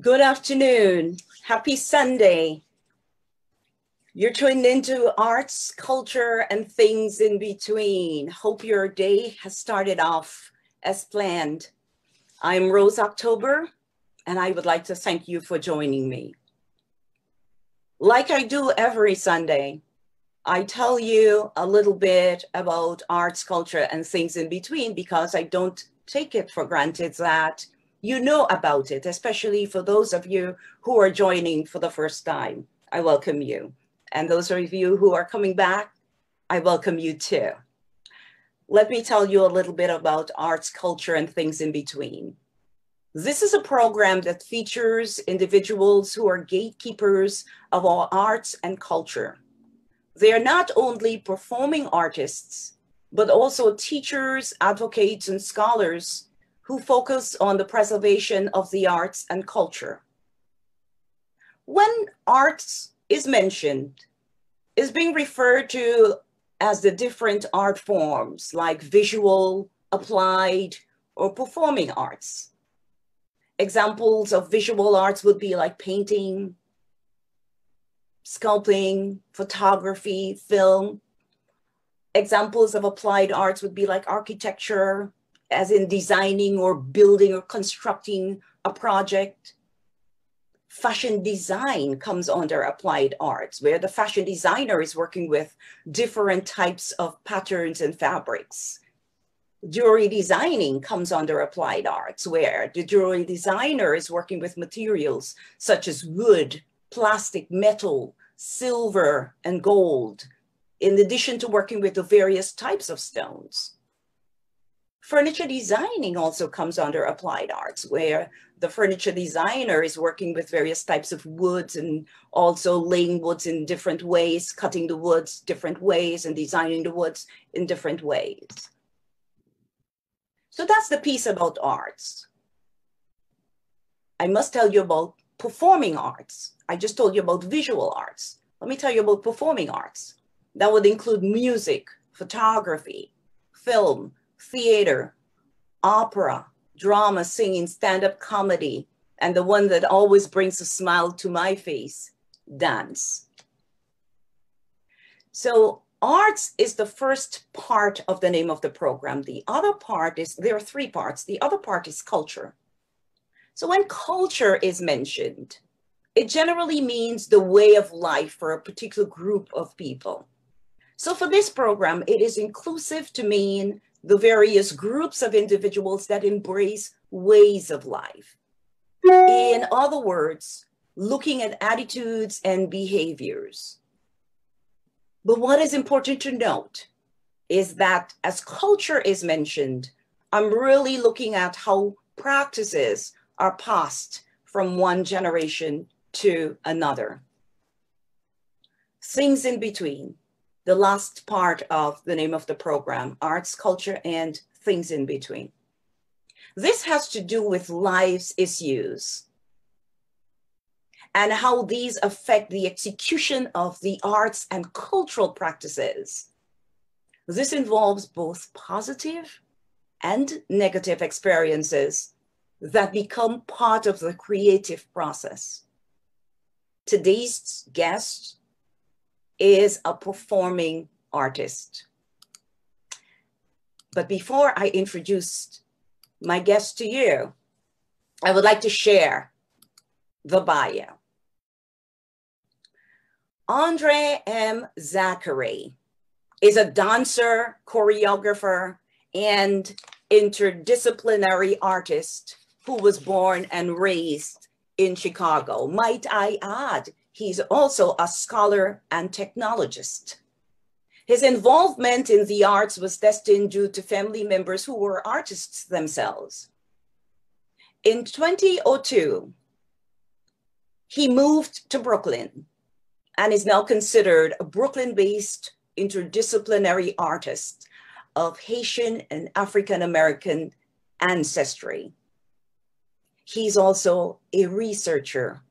Good afternoon. Happy Sunday. You're tuned into arts, culture, and things in between. Hope your day has started off as planned. I'm Rose October, and I would like to thank you for joining me. Like I do every Sunday, I tell you a little bit about arts, culture, and things in between because I don't take it for granted that you know about it, especially for those of you who are joining for the first time. I welcome you. And those of you who are coming back, I welcome you too. Let me tell you a little bit about arts, culture, and things in between. This is a program that features individuals who are gatekeepers of all arts and culture. They are not only performing artists, but also teachers, advocates, and scholars who focus on the preservation of the arts and culture. When arts is mentioned, is being referred to as the different art forms like visual, applied, or performing arts. Examples of visual arts would be like painting, sculpting, photography, film. Examples of applied arts would be like architecture, as in designing or building or constructing a project. Fashion design comes under applied arts, where the fashion designer is working with different types of patterns and fabrics. Jewelry designing comes under applied arts, where the jewelry designer is working with materials such as wood, plastic, metal, silver, and gold, in addition to working with the various types of stones. Furniture designing also comes under applied arts, where the furniture designer is working with various types of woods and also laying woods in different ways, cutting the woods different ways, and designing the woods in different ways. So that's the piece about arts. I must tell you about performing arts. I just told you about visual arts. Let me tell you about performing arts. That would include music, photography, film, theater, opera, drama, singing, stand-up comedy, and the one that always brings a smile to my face, dance. So arts is the first part of the name of the program. The other part is, there are three parts. The other part is culture. So when culture is mentioned, it generally means the way of life for a particular group of people. So for this program, it is inclusive to mean the various groups of individuals that embrace ways of life. In other words, looking at attitudes and behaviors. But what is important to note is that as culture is mentioned, I'm really looking at how practices are passed from one generation to another. Things in between. The last part of the name of the program, arts, culture, and things in between. This has to do with life's issues and how these affect the execution of the arts and cultural practices. This involves both positive and negative experiences that become part of the creative process. Today's guest is a performing artist. But before I introduce my guest to you, I would like to share the bio. Andre M. Zachery is a dancer, choreographer, and interdisciplinary artist who was born and raised in Chicago. Might I add, he's also a scholar and technologist. His involvement in the arts was destined due to family members who were artists themselves. In 2002, he moved to Brooklyn and is now considered a Brooklyn-based interdisciplinary artist of Haitian and African-American ancestry. He's also a researcher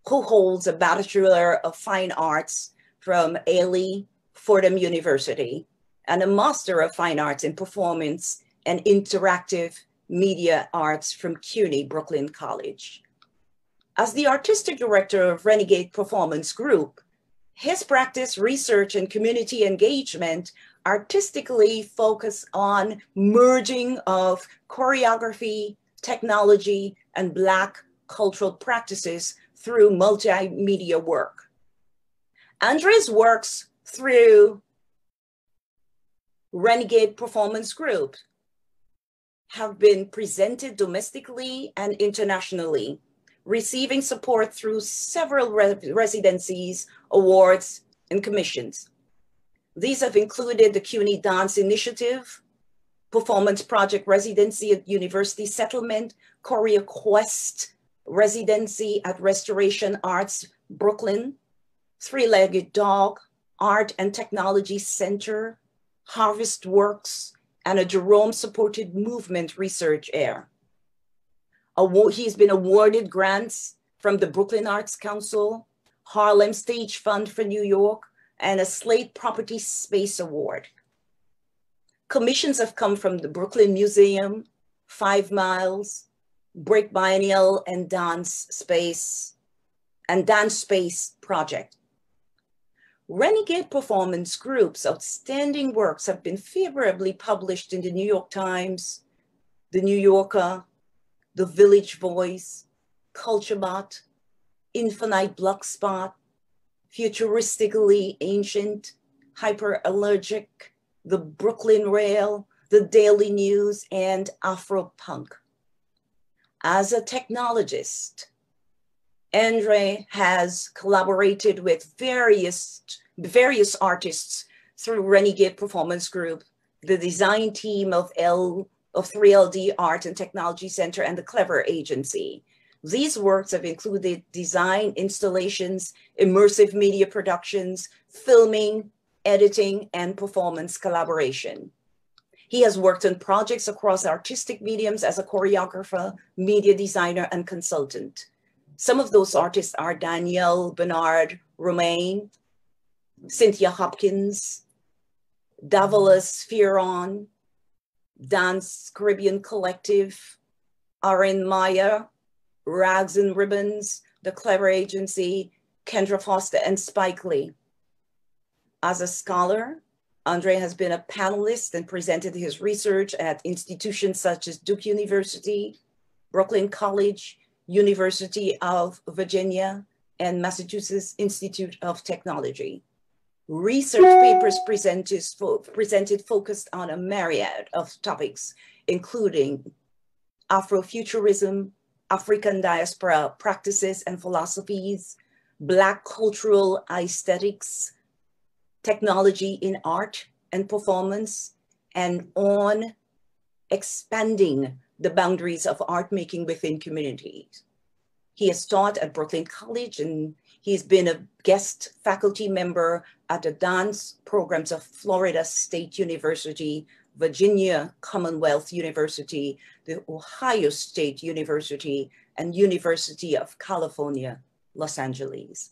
who holds a Bachelor of Fine Arts from Ailey Fordham University and a Master of Fine Arts in Performance and Interactive Media Arts from CUNY Brooklyn College. As the artistic director of Renegade Performance Group, his practice, research, and community engagement artistically focus on merging of choreography, technology, and Black cultural practices through multimedia work. Andre's works through Renegade Performance Group have been presented domestically and internationally, receiving support through several residencies, awards, and commissions. These have included the CUNY Dance Initiative, Performance Project Residency at University Settlement, Choreo Quest Residency at Restoration Arts Brooklyn, Three-Legged Dog, Art and Technology Center, Harvest Works, and a Jerome-supported movement research area. He's been awarded grants from the Brooklyn Arts Council, Harlem Stage Fund for New York, and a Slate Property Space Award. Commissions have come from the Brooklyn Museum, 5 Miles, Brick Biennial and Dance Space Project. Renegade Performance Group's outstanding works have been favorably published in the New York Times, the New Yorker, the Village Voice, CultureBot, Infinite Blockspot, Futuristically Ancient, Hyperallergic, the Brooklyn Rail, the Daily News, and Afropunk. As a technologist, Andre has collaborated with various artists through Renegade Performance Group, the design team of 3LD Art and Technology Center, and the Clever Agency. These works have included design, installations, immersive media productions, filming, editing, and performance collaboration. He has worked on projects across artistic mediums as a choreographer, media designer, and consultant. Some of those artists are Danielle Bernard Romaine, Cynthia Hopkins, Davalos Fieron, Dance Caribbean Collective, Aaron Maya, Rags and Ribbons, the Clever Agency, Kendra Foster, and Spike Lee. As a scholar, Andre has been a panelist and presented his research at institutions such as Duke University, Brooklyn College, University of Virginia, and Massachusetts Institute of Technology. Research papers presented focused on a myriad of topics, including Afrofuturism, African diaspora practices and philosophies, Black cultural aesthetics, technology in art and performance, and on expanding the boundaries of art making within communities. He has taught at Brooklyn College, and he's been a guest faculty member at the dance programs of Florida State University, Virginia Commonwealth University, the Ohio State University, and University of California, Los Angeles.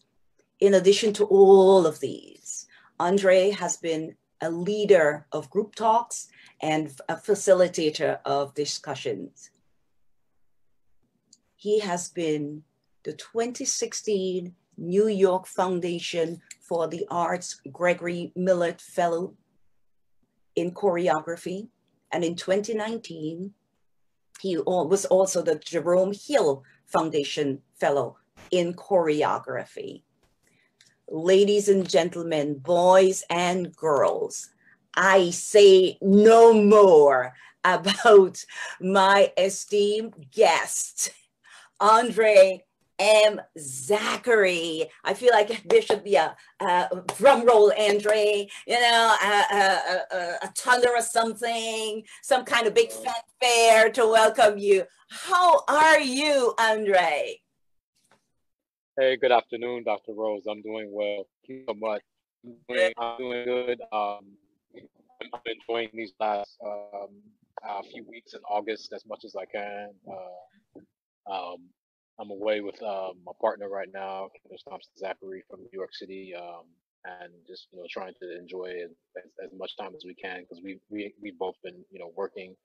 In addition to all of these, Andre has been a leader of group talks and a facilitator of discussions. He has been the 2016 New York Foundation for the Arts Gregory Millett Fellow in Choreography. And in 2019, he was also the Jerome Hill Foundation Fellow in Choreography. Ladies and gentlemen, boys and girls, I say no more about my esteemed guest, Andre M. Zachery. I feel like there should be a drum roll, Andre, you know, a thunder or something, some kind of big fanfare to welcome you. How are you, Andre? Hey, good afternoon, Dr. Rose. I'm doing well. Thank you so much. I'm doing good. I'm enjoying these last few weeks in August as much as I can. Um, I'm away with my partner right now, Candace Thompson Zachery from New York City, and just trying to enjoy as much time as we can because we've both been working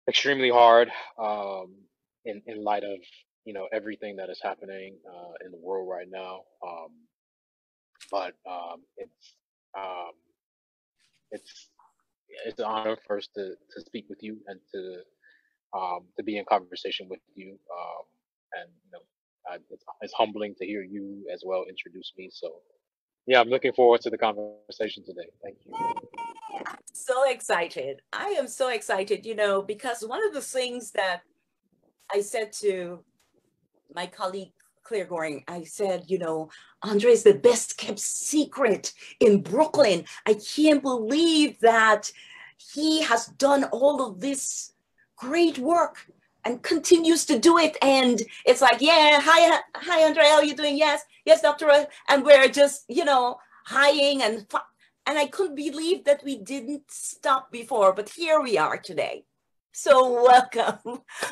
extremely hard in light of everything that is happening in the world right now. But um, it's it's an honor first to speak with you and to be in conversation with you. And it's humbling to hear you as well introduce me. So yeah, I'm looking forward to the conversation today. Thank you. So excited. I am so excited, because one of the things that I said to my colleague Claire Goring, I said, Andre is the best kept secret in Brooklyn. I can't believe that he has done all of this great work and continues to do it. And it's like, yeah, hi, Andre, how are you doing? Yes, Doctor. And we're just, hiing and I couldn't believe that we didn't stop before, but here we are today. So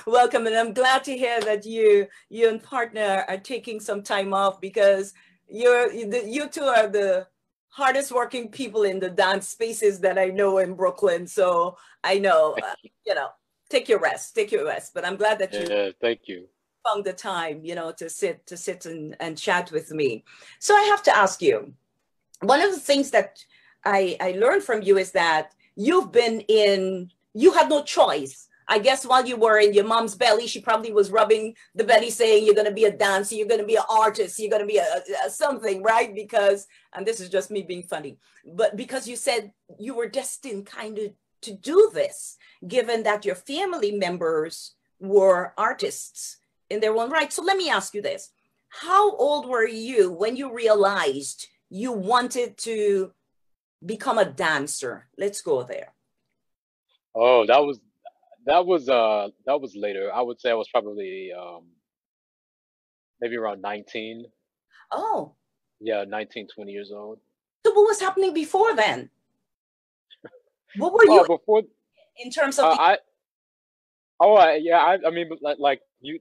welcome, and I'm glad to hear that you and partner are taking some time off, because you two are the hardest working people in the dance spaces that I know in Brooklyn. So I know, take your rest, But I'm glad that you thank you. found the time, to sit and chat with me. So I have to ask you, one of the things that I learned from you is that you had no choice. I guess while you were in your mom's belly, she probably was rubbing the belly saying, you're going to be a dancer, you're going to be an artist, you're going to be a something, right? Because, and this is just me being funny, but because you said you were destined kind of to do this, given that your family members were artists in their own right. So let me ask you this. How old were you when you realized you wanted to become a dancer? Let's go there. Oh, that was later. I would say I was probably maybe around 19. Oh. Yeah, 19, 20 years old. So what was happening before then? What were you in terms of I mean,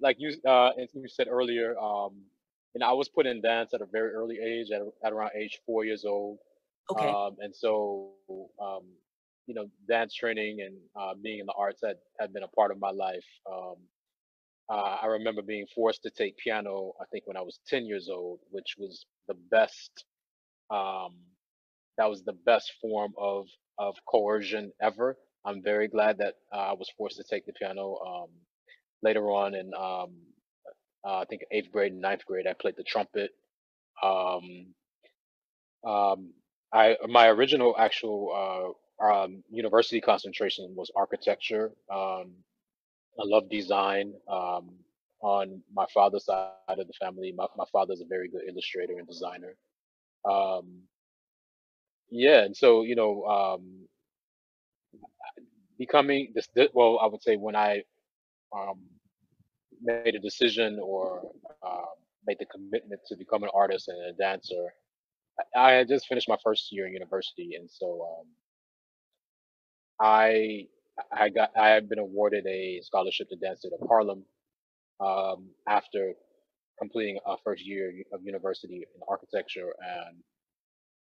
as you said earlier, I was put in dance at a very early age, at around age 4 years old. Okay. And so, dance training and being in the arts had been a part of my life. I remember being forced to take piano, I think when I was 10 years old, which was the best. Um, that was the best form of coercion ever. I'm very glad that I was forced to take the piano. Later on in I think 8th grade and 9th grade, I played the trumpet. Um, um, I my original actual university concentration was architecture. I love design. On my father's side of the family, my father's a very good illustrator and designer. Um, yeah, and so becoming well, I would say when I um, made a decision or made the commitment to become an artist and a dancer, I had just finished my first year in university, and so I I had been awarded a scholarship to dance at Harlem after completing a first year of university in architecture, and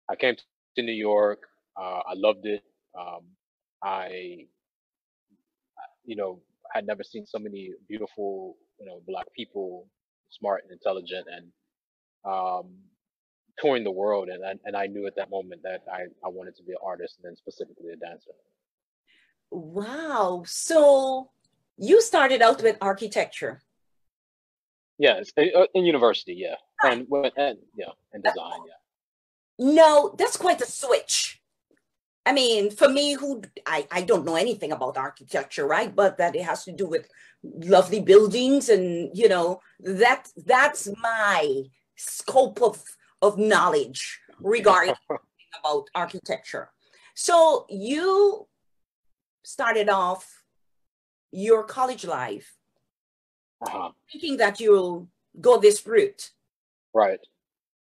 I came to New York. I loved it. Um, I had never seen so many beautiful black people, smart and intelligent, and um, touring the world, and I knew at that moment that I wanted to be an artist, and then specifically a dancer. Wow. So you started out with architecture. Yes, in university, yeah, and and design, yeah. No, that's quite a switch. I mean, for me, I don't know anything about architecture, right? But that it has to do with lovely buildings, and that's my scope of knowledge regarding about architecture. So you started off your college life thinking that you'll go this route. Right.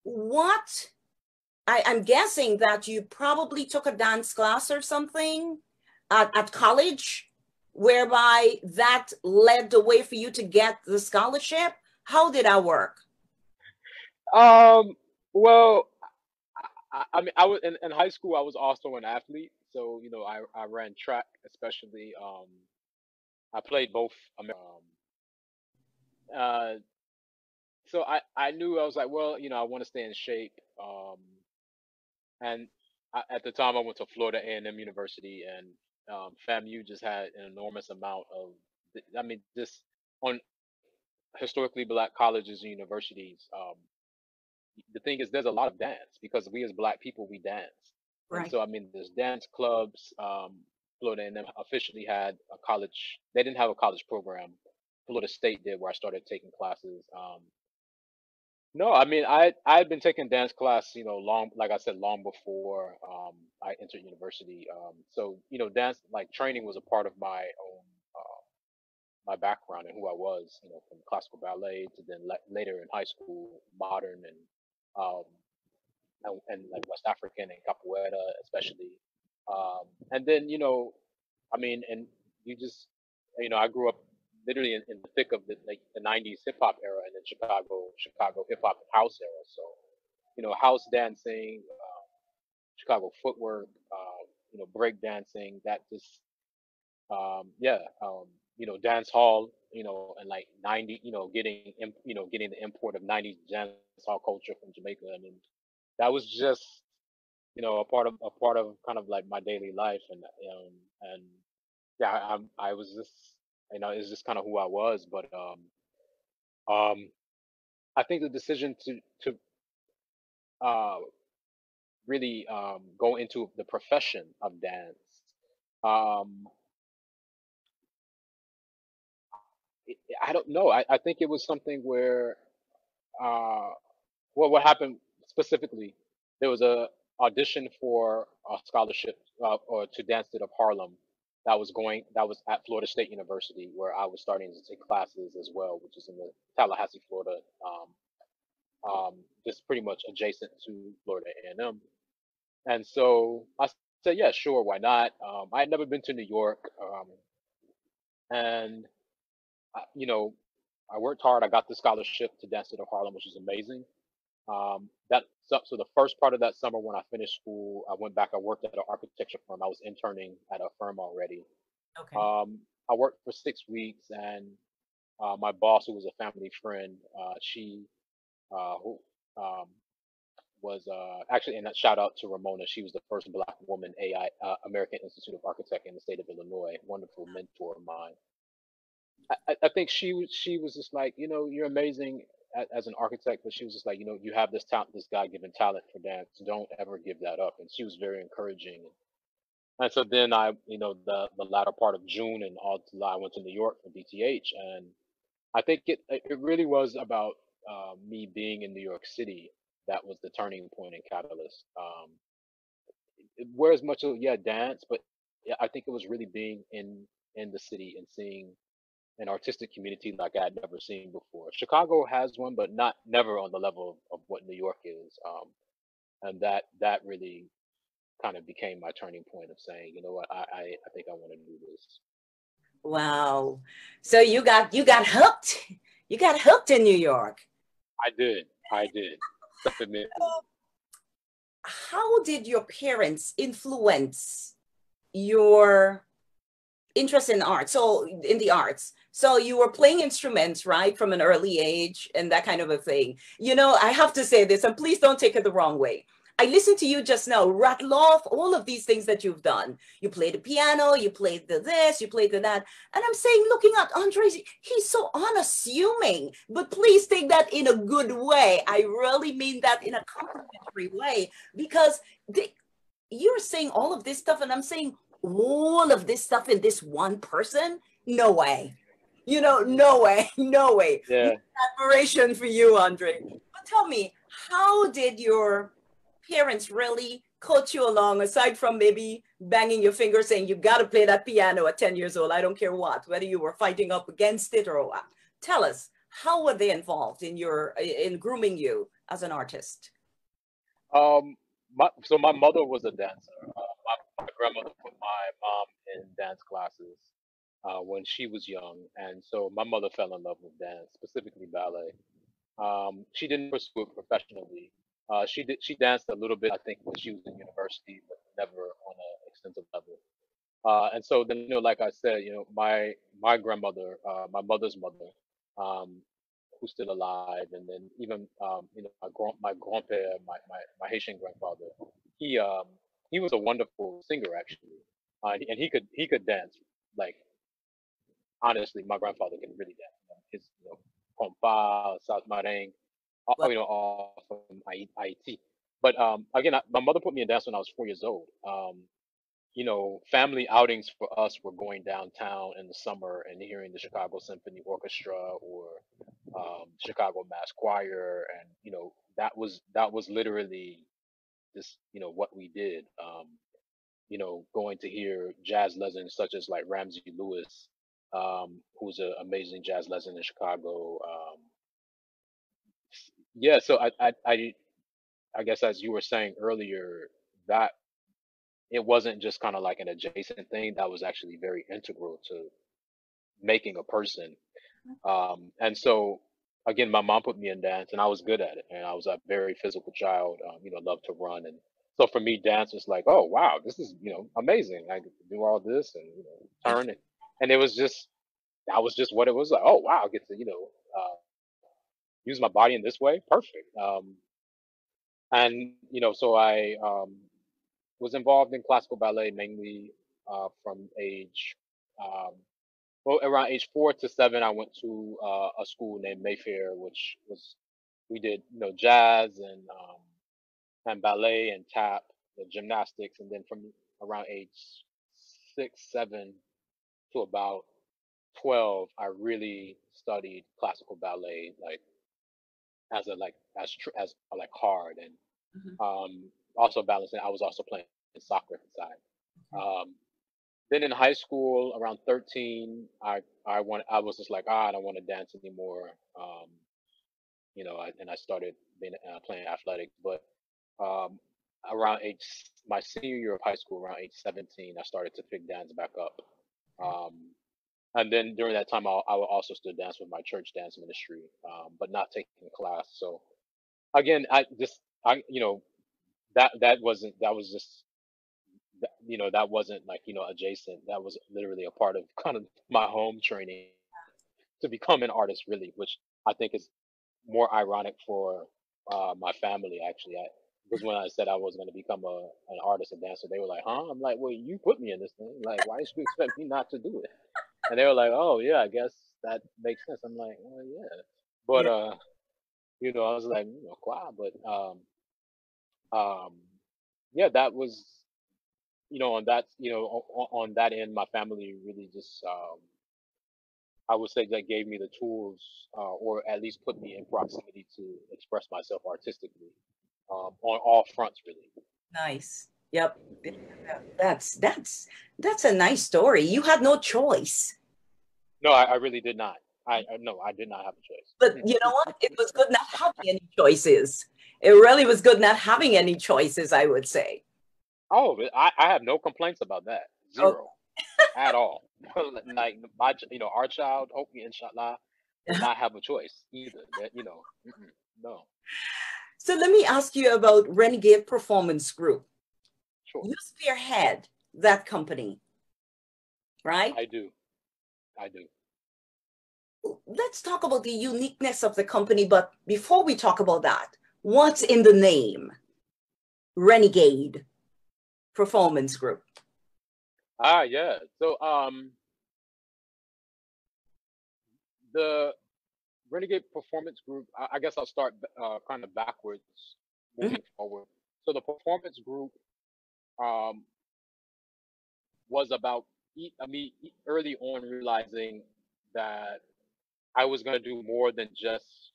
What I'm guessing that you probably took a dance class or something at college, whereby that led the way for you to get the scholarship. How did that work? Well, I mean, I was in high school. I was also an athlete, so I ran track, especially. I played both. uh, so I knew I was like, well, I want to stay in shape. And at the time, I went to Florida A&M University, and FAMU just had an enormous amount of, I mean, just on historically black colleges and universities. The thing is, there's a lot of dance because we as black people we dance, and Right. so I mean, there's dance clubs. Florida A&M officially had a college. They didn't have a college program. Florida State did, where I started taking classes. No, I mean I had been taking dance class, long like I said, long before I entered university. So dance like training was a part of my own my background and who I was. From classical ballet to then later in high school, modern um, and like West African and capoeira especially. And then I mean, and you just I grew up literally in the thick of the '90s hip hop era and then Chicago hip hop and house era. So house dancing, Chicago footwork, break dancing. That just, yeah, dance hall, and like '90, getting the import of '90s dance hall culture from Jamaica. I mean, that was just, a part of kind of like my daily life, and yeah, I was just, it's just kind of who I was. But um, I think the decision to uh really go into the profession of dance. Um, I don't know. I think it was something where, uh, well, what happened specifically, there was a audition for a scholarship or to Dance Theater of Harlem that was at Florida State University, where I was starting to take classes as well, which is in the Tallahassee, Florida, just pretty much adjacent to Florida A&M. And so I said, yeah, sure, why not? I had never been to New York, and you know, I worked hard. I got the scholarship to Dance City of Harlem, which is amazing. So the first part of that summer, when I finished school, I went back. I worked at an architecture firm. I was interning at a firm already. Okay. I worked for 6 weeks, and my boss, who was a family friend, she who was actually, and that shout out to Ramona. She was the first Black woman American Institute of Architect in the state of Illinois. Wonderful mentor of mine. I think she was just like, you're amazing as an architect, but she was just like, you have this talent, this God-given talent for dance. Don't ever give that up. And she was very encouraging. And so then the latter part of June and all July, I went to New York for DTH, and I think it really was about me being in New York City that was the turning point and catalyst. Whereas much of, yeah, dance, but yeah, I think it was really being in the city and seeing an artistic community like I had never seen before. Chicago has one, but not never on the level of what New York is. And that really kind of became my turning point of saying, you know what, I think I want to do this. Wow. So you got hooked. You got hooked in New York. I did, definitely. How did your parents influence your interest in art? So in the arts. So you were playing instruments, right, from an early age and that kind of a thing. I have to say this, and please don't take it the wrong way. I listened to you just now rattle off all of these things that you've done. You played the piano, you played the this, you played the that. And I'm saying, looking at Andre, he's so unassuming, but please take that in a good way. I really mean that in a complimentary way, because you're saying all of this stuff, and I'm saying all of this stuff in this one person. No way. No way. No way. Yeah. Admiration for you, Andre. But tell me, how did your parents really coach you along, aside from maybe banging your finger saying you got to play that piano at 10 years old? I don't care what, whether you were fighting up against it or what. Tell us, how were they involved in grooming you as an artist? Um, so my mother was a dancer. My grandmother put my mom in dance classes when she was young, and so my mother fell in love with dance, specifically ballet. She didn't pursue it professionally. She danced a little bit, I think, when she was in university, but never on an extensive level. And so then, like I said, my grandmother, my mother's mother, who's still alive, and then even my grandpère, my Haitian grandfather, he um he was a wonderful singer actually, and he could dance like honestly, my grandfather can really dance. His compa, South Maring, Well, all from IT. But again, my mother put me in dance when I was 4 years old. Family outings for us were going downtown in the summer and hearing the Chicago Symphony Orchestra or Chicago Mass Choir, and that was literally just what we did. Going to hear jazz legends such as like Ramsey Lewis, who's an amazing jazz legend in Chicago. Yeah, so I guess as you were saying earlier, that it wasn't just kind of like an adjacent thing. That was actually very integral to making a person. And so again, my mom put me in dance, and I was good at it, and I was a very physical child. Loved to run, and so for me, dance was like, oh wow, this is amazing. I get to do all this and turn it, and it was just that was just what it was like. Oh wow, I get to use my body in this way. Perfect. And so I was involved in classical ballet mainly from age um, well, around age 4 to 7. I went to a school named Mayfair, which was we did jazz and ballet and tap, gymnastics, and then from around age 6, 7 to about 12, I really studied classical ballet as a like as like hard, and mhm, also balancing. I was also playing soccer at the time. Um, then in high school, around 13, I was just like, I don't want to dance anymore. And I started playing athletics. But um, around my senior year of high school, around age 17, I started to pick dance back up. Um, and then during that time, I would also still dance with my church dance ministry, but not taking class. So again, that was just that wasn't like adjacent. That was literally a part of kind of my home training to become an artist, really, which I think is more ironic for my family actually. Because when I said I was going to become an artist, a dancer, they were like, "Huh?" I'm like, "Well, you put me in this thing. Like, why did you expect me not to do it?" And they were like, "Oh yeah, I guess that makes sense." I'm like, "Oh yeah," but yeah, I was like, wow, but um, yeah, that was on that on that end, my family really just I would say that gave me the tools, or at least put me in proximity to express myself artistically on all fronts, really. nice. Yep. Yeah, that's a nice story. You had no choice. No, I really did not. No, I did not have a But choice. you know what? It was good not having any choices. It really was good not having any choices, I would say. Oh, but I have no complaints about that. Okay. Zero at all. Like our child, hopefully, inshallah, will not have a choice either. That no, So let me ask you about Renegade Performance Group. sure, You spearhead that company, right? I do, I do. Let's talk about the uniqueness of the company. But before we talk about that, what's in the name? Renegade Performance Group. Yeah. So the Renegade Performance Group. I guess I'll start kind of backwards, Mhm. moving forward. So the performance group um, was about me early on realizing that I was going to do more than just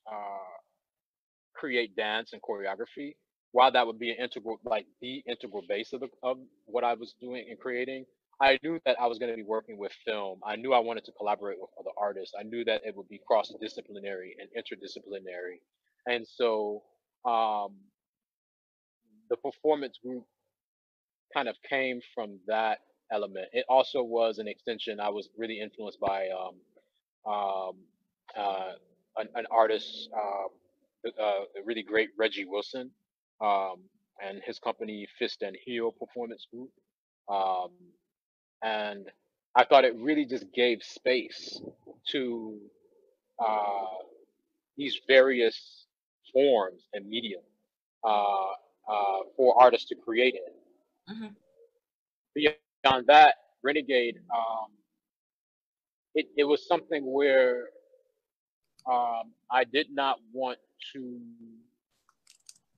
create dance and choreography. While that would be an integral, like the integral base of what I was doing and creating, I knew that I was going to be working with film. I knew I wanted to collaborate with other artists. I knew that it would be cross disciplinary and interdisciplinary, and so um, the performance group kind of came from that element. It also was an extension. I was really influenced by um, uh, an artist, a really great Reggie Wilson, um, and his company Fist and Heel Performance Group. Um, and I thought it really just gave space to, uh, these various forms and medium for artists to create in. Mhm. Beyond that, Renegade, it was something where I did not want to.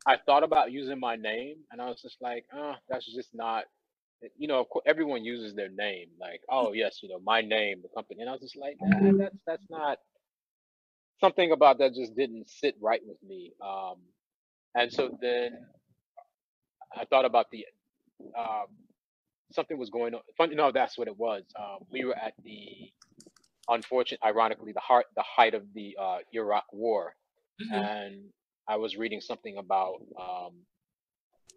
I thought about using my name, and I was just like, that's just not. Of course, everyone uses their name, like, oh yes, my name, the company, and I was just like, that's not something about that just didn't sit right with me. And so then I thought about the um, something was going on. Funny, no, that's what it was. We were at the ironically, the height of the Iraq War, Mhm. and I was reading something about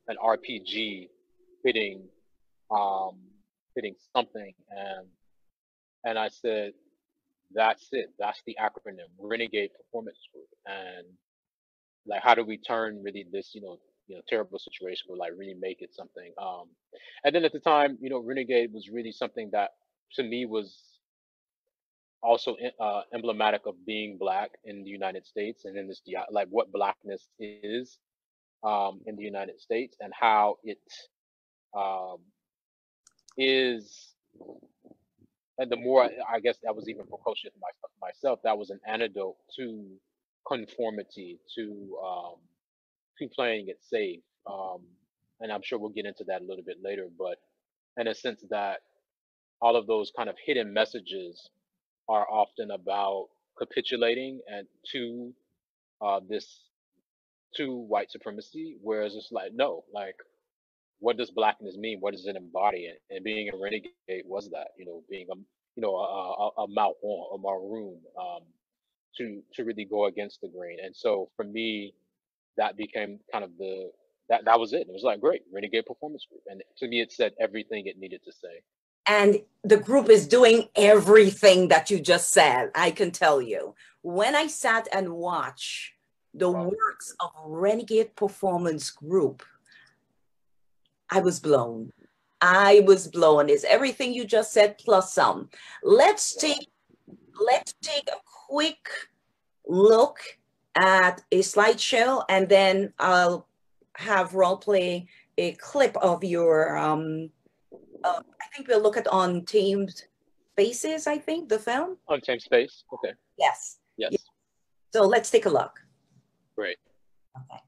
an RPG hitting um, hitting something, and I said, that's it. That's the acronym, Renegade Performance Group, and like, how do we turn really this terrible situation, where like really make it something. And then at the time, Renegade was really something that to me was also emblematic of being black in the United States, and in this like what blackness is in the United States, and how it um, is. And the more I guess that was even precocious myself, that was an antidote to conformity, to playing it safe. And I'm sure we'll get into that a little bit later, but in a sense that all of those kind of hidden messages are often about capitulating and this to white supremacy, whereas it's like, no, like, what does blackness mean? What does it embody? And being a renegade was that, being a Malcolm, a maroon, to really go against the grain. And so for me, that became kind of that was it. It was like, great, Renegade Performance Group, and to me, it said everything it needed to say. And the group is doing everything that you just said, I can tell you. When I sat and watched the works of Renegade Performance Group, I was blown. I was blown. It's everything you just said plus some. Let's take a quick look at a slideshow, and then I'll have role play a clip of your I think we'll look at Untamed Spaces, I think, the film. Untamed Space, okay. Yes. Yes. Yeah. So let's take a look. Great. Okay.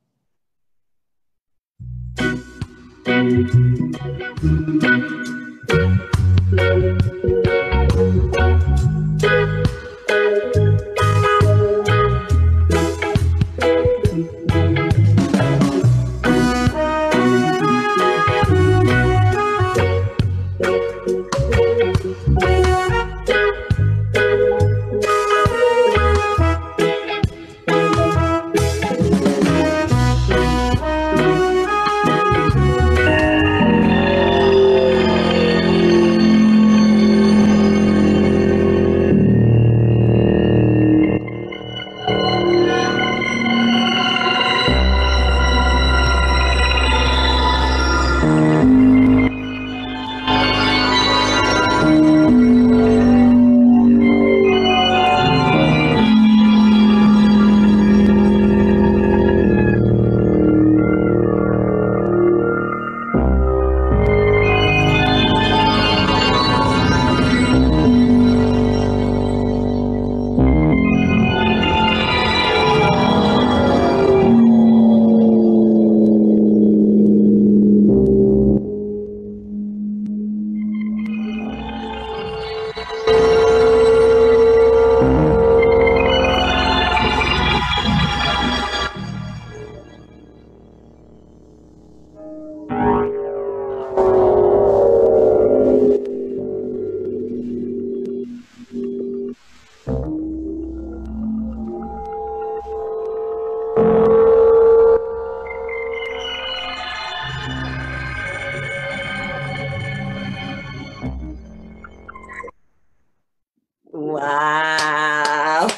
Wow.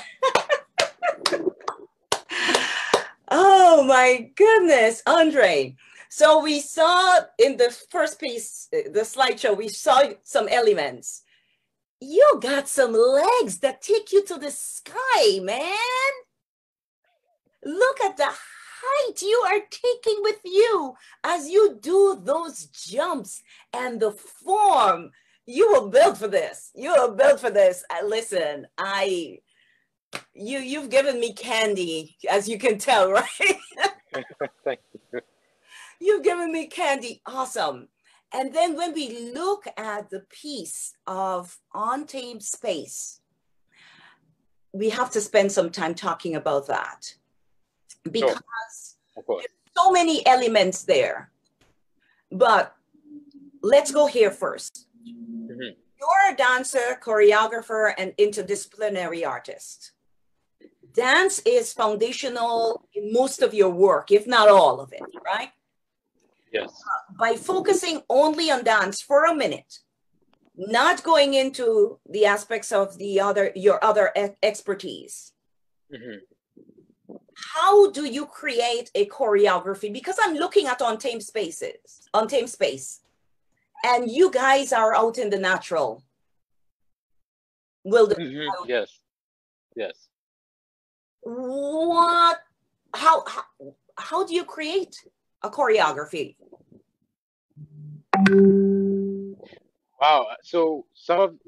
Oh my goodness, Andre. So we saw in the first piece, the slideshow, we saw some elements. You got some legs that take you to the sky, man. Look at the height you are taking with you as you do those jumps and the form. You were built for this. You were built for this. Listen, you've given me candy, as you can tell, right? Thank you. You've given me candy. Awesome. And then when we look at the piece of Untamed Space, we have to spend some time talking about that because Of course. there's so many elements there. But let's go here first. Mm-hmm. You're a dancer, choreographer, and interdisciplinary artist. Dance is foundational in most of your work, if not all of it, right? Yes. By focusing only on dance for a minute, not going into the aspects of your other expertise. Mm-hmm. How do you create a choreography? Because I'm looking at Untamed Space, and you guys are out in the natural wilderness. Mm-hmm. Yes. Yes. What? How do you create a choreography? Wow. So some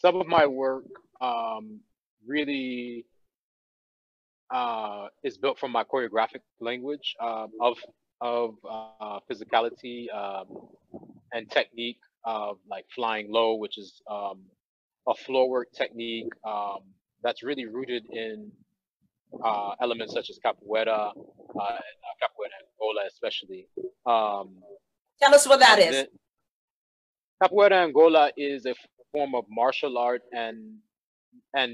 of my work really is built from my choreographic language of physicality and technique of like flying low, which is a floor work technique that's really rooted in elements such as capoeira and Angola especially. Um, Tell us what that and is. then capoeira Angola is a form of martial art and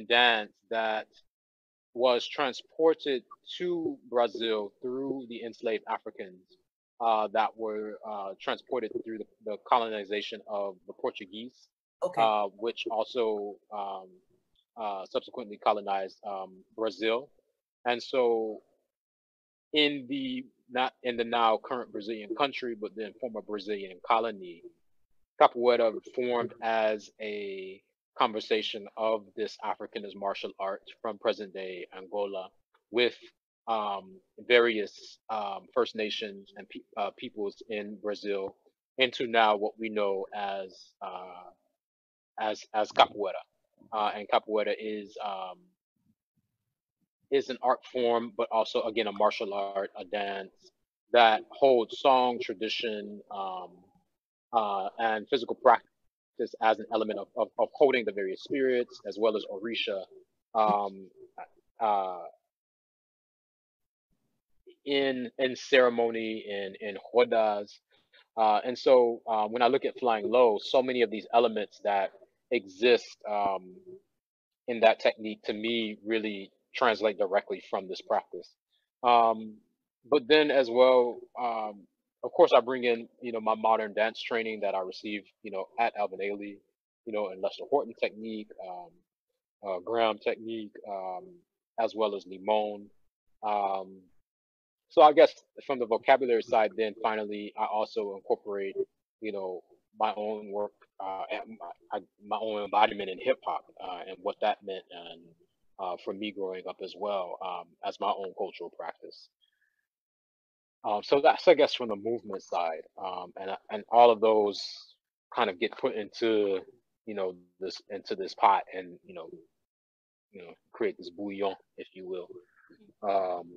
dance that was transported to Brazil through the enslaved Africans that were transported through the colonization of the Portuguese, Okay. which also subsequently colonized Brazil. And so, in the not in the now current Brazilian country, but then former Brazilian colony, capoeira formed as a conversation of this Africanist martial art from present day Angola with various First Nations and peoples in Brazil into now what we know as capoeira. And capoeira is an art form, but also again a martial art, a dance that holds song, tradition, and physical practice as an element of holding the various spirits as well as Orisha um, uh, in ceremony in hodas. And so when I look at flying low, so many of these elements that exist in that technique to me really translate directly from this practice. Um, but then as well, of course, I bring in my modern dance training that I received at Alvin Ailey, and Lester Horton technique, Graham technique, as well as Limon. Um, so I guess from the vocabulary side, then finally I also incorporate you know my own work, and my own embodiment in hip hop, and what that meant, and for me growing up as well, as my own cultural practice. So that's, I guess, from the movement side, and all of those kind of get put into this pot, and create this bouillon, if you will. Um,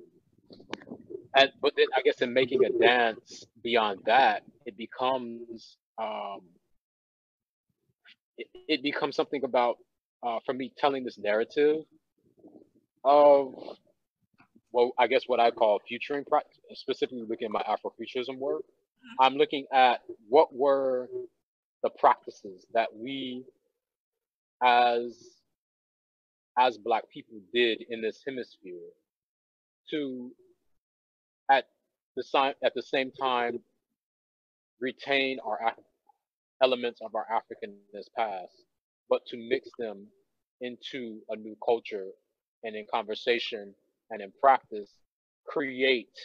and but then I guess in making a dance beyond that, it becomes something about, for me, telling this narrative of, well, I guess what I call futuring practice, specifically looking at my Afrofuturism work. I'm looking at what were the practices that we as Black people did in this hemisphere to at at the same time retain elements of our Africanness past, but to mix them into a new culture, and in conversation and in practice create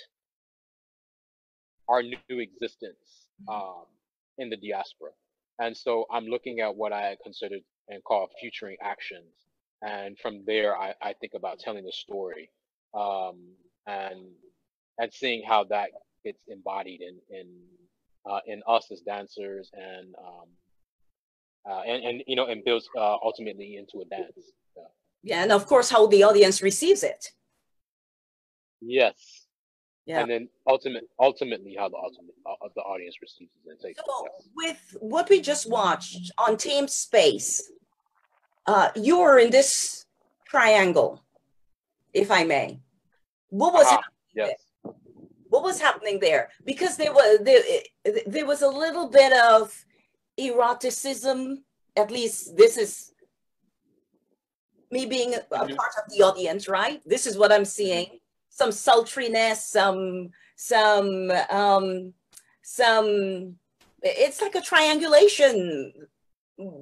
our new existence in the diaspora. And so I'm looking at what I considered and call futuring actions. And from there, I think about telling the story um, and seeing how that gets embodied in us as dancers, and you know, and builds ultimately into a dance. Yeah. Yeah, and of course, how the audience receives it. Yes. Yeah. And then ultimately how the audience receives it and takes it. So Yes. with what we just watched on Tame Space, you were in this triangle, if I may. What was happening Yes. there? What was happening there? Because there was a little bit of eroticism. At least this is me being a part of the audience, right? This is what I'm seeing. Some sultriness, some it's like a triangulation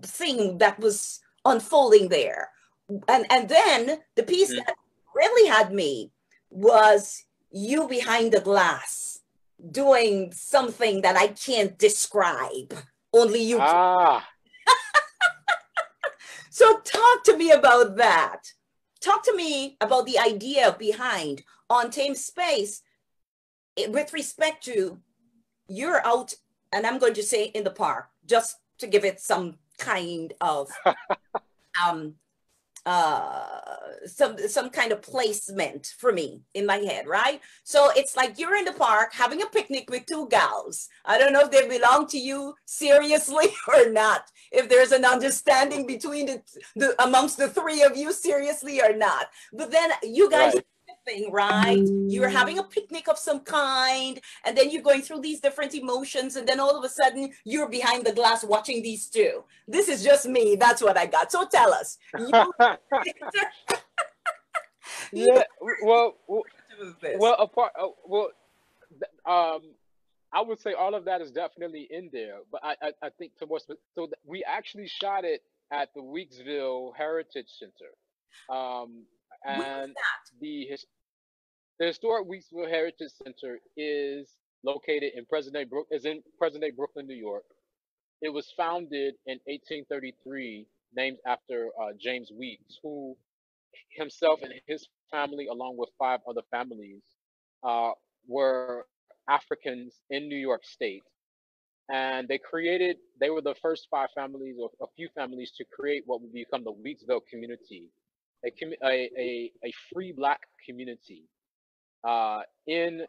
thing that was unfolding there. And then the piece that really had me was you behind the glass doing something that I can't describe. Only you can. So talk to me about that. Talk to me about the idea behind On Tame Space with respect to you're out, and I'm going to say in the park, just to give it some kind of some kind of placement for me in my head, right? So it's like you're in the park having a picnic with two gals. I don't know if they belong to you seriously or not, if there's an understanding between amongst the three of you seriously or not. But then you guys thing, right? You're having a picnic of some kind, and then you're going through these different emotions, and then all of a sudden you're behind the glass watching these two. This is just me. That's what I got. So tell us. Yeah. Well, apart. I would say all of that is definitely in there, but I think we actually shot it at the Weeksville Heritage Center, and the historic Weeksville Heritage Center is located in present day Brooklyn, New York. It was founded in 1833, named after James Weeks, who himself and his family, along with five other families, uh, were Africans in New York State. And they were the first five families, or a few families, to create what would become the Weeksville community, a free black community in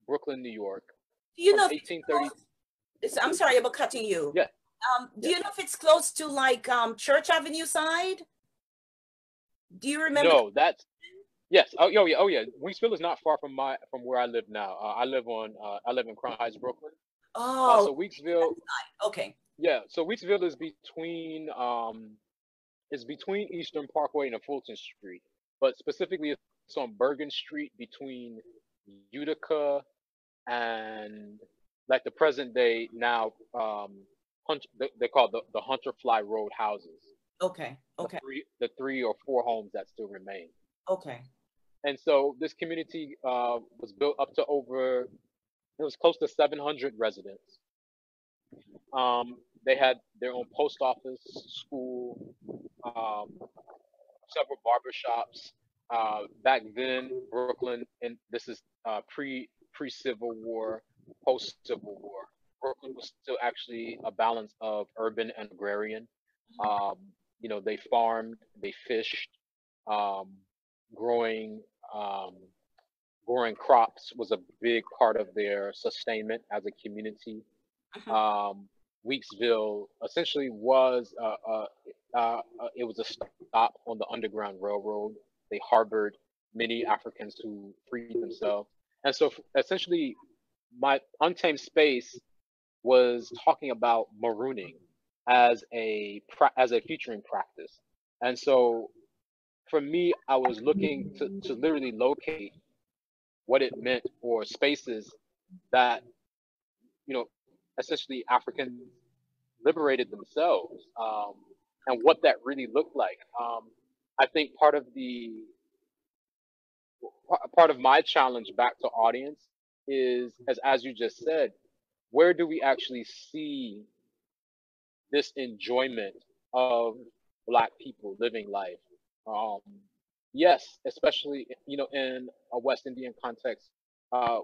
Brooklyn, New York, Do you from know 1830. I'm sorry about cutting you. Yeah. Do you know if it's close to like Church Avenue side? Do you remember? No, that's yes. Oh yeah. Oh yeah. Weeksville is not far from where I live now. I live in Crown Heights, Brooklyn. Oh, So Weeksville. okay. Yeah. So Weeksville is between Eastern Parkway and Fulton Street, but specifically it's on Bergen Street between Utica and like the present day now they call the Hunterfly Road houses. Okay. Okay. The three or four homes that still remain. Okay. And so this community was built up to it was close to 700 residents. They had their own post office, school, several barbershops. Back then, Brooklyn, and this is pre Civil War, post Civil War. Brooklyn was still actually a balance of urban and agrarian. Um, you know, they farmed, they fished, um, growing um, growing crops was a big part of their sustainment as a community. Um, Weeksville essentially was it was a stop on the Underground Railroad. They harbored many Africans who freed themselves, and so essentially, my Untamed Space was talking about marooning as a featuring practice, and so for me, I was looking to literally locate what it meant for spaces that you know essentially Africans liberated themselves, and what that really looked like. I think part of my challenge back to audience is as you just said, where do we actually see this enjoyment of Black people living life? Um, yes, especially in a West Indian context,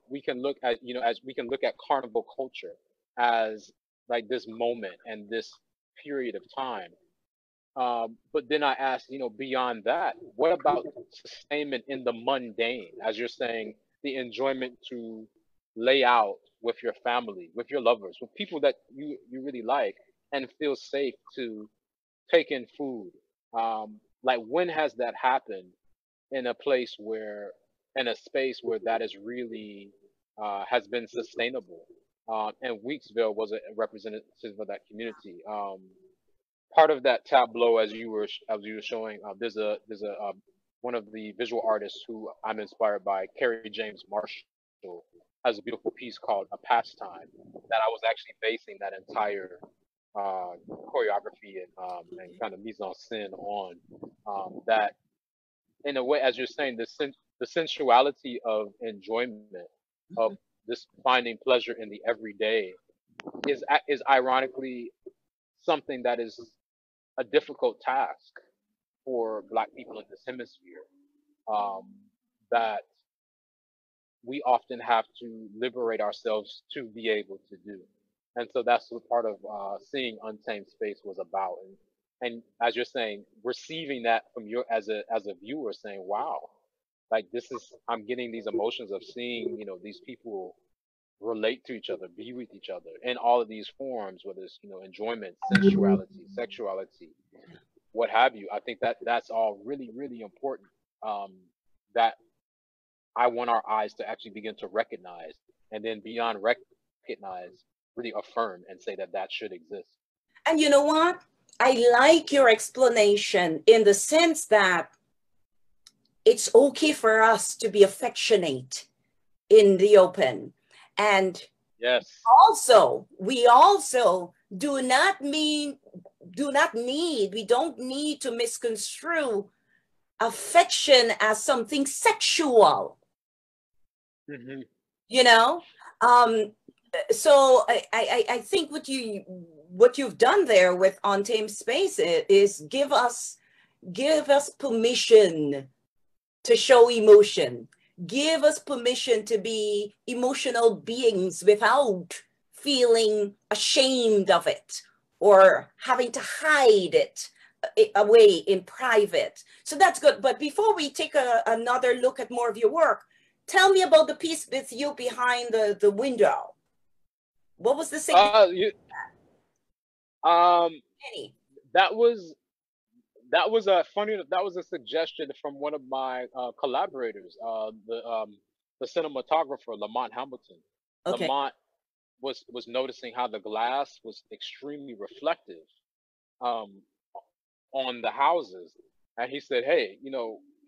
we can look at as we can look at carnival culture as like this moment and this period of time. But then I asked, beyond that, what about sustainment in the mundane, as you're saying, the enjoyment to lay out with your family, with your lovers, with people that you really like, and feel safe to take in food. Like when has that happened in a place where, in a space where that is really has been sustainable? And Weeksville was a representative of that community. Part of that tableau, as you were showing, there's a one of the visual artists who I'm inspired by, Kerry James Marshall, has a beautiful piece called "A Pastime" that I was actually basing that entire choreography and kind of mise en scène on. That, in a way, as you're saying, the sensuality of enjoyment, of this finding pleasure in the everyday, is ironically something that is a difficult task for Black people in this hemisphere, um, that we often have to liberate ourselves to be able to do. And so that's what part of seeing Untamed Space was about. And as you're saying, receiving that from your as a viewer, saying, "Wow, like this is I'm getting these emotions of seeing these people relate to each other, be with each other in all of these forms, whether it's enjoyment, sensuality, sexuality, what have you." I think that that's all really, really important. That I want our eyes to actually begin to recognize, and then beyond recognize, really affirm and say that that should exist. And you know what? I like your explanation in the sense that it's okay for us to be affectionate in the open. And Yes. also, we also we don't need to misconstrue affection as something sexual. Mm-hmm. You know? So I think what you've done there with Untamed Space is give us permission to show emotion. Give us permission to be emotional beings without feeling ashamed of it or having to hide it away in private. So that's good. But before we take another look at more of your work, tell me about the piece with you behind the window. What was the significance? Any? That was a funny. That was a suggestion from one of my collaborators, the cinematographer Lamont Hamilton. Okay. Lamont was noticing how the glass was extremely reflective um, on the houses, and he said, "Hey,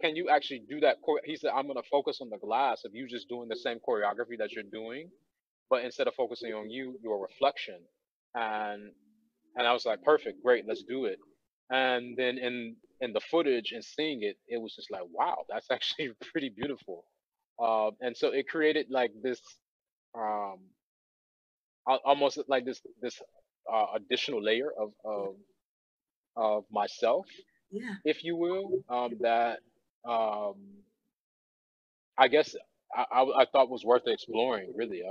can you actually do that?" He said, "I'm going to focus on the glass of you just doing the same choreography that you're doing, but instead of focusing on your reflection." And I was like, "Perfect, great, let's do it." And then in the footage and seeing it, it was just like, wow, that's actually pretty beautiful. And so it created like this, um, almost like this additional layer of myself, Yeah. if you will, that um, I guess I thought was worth exploring. Really,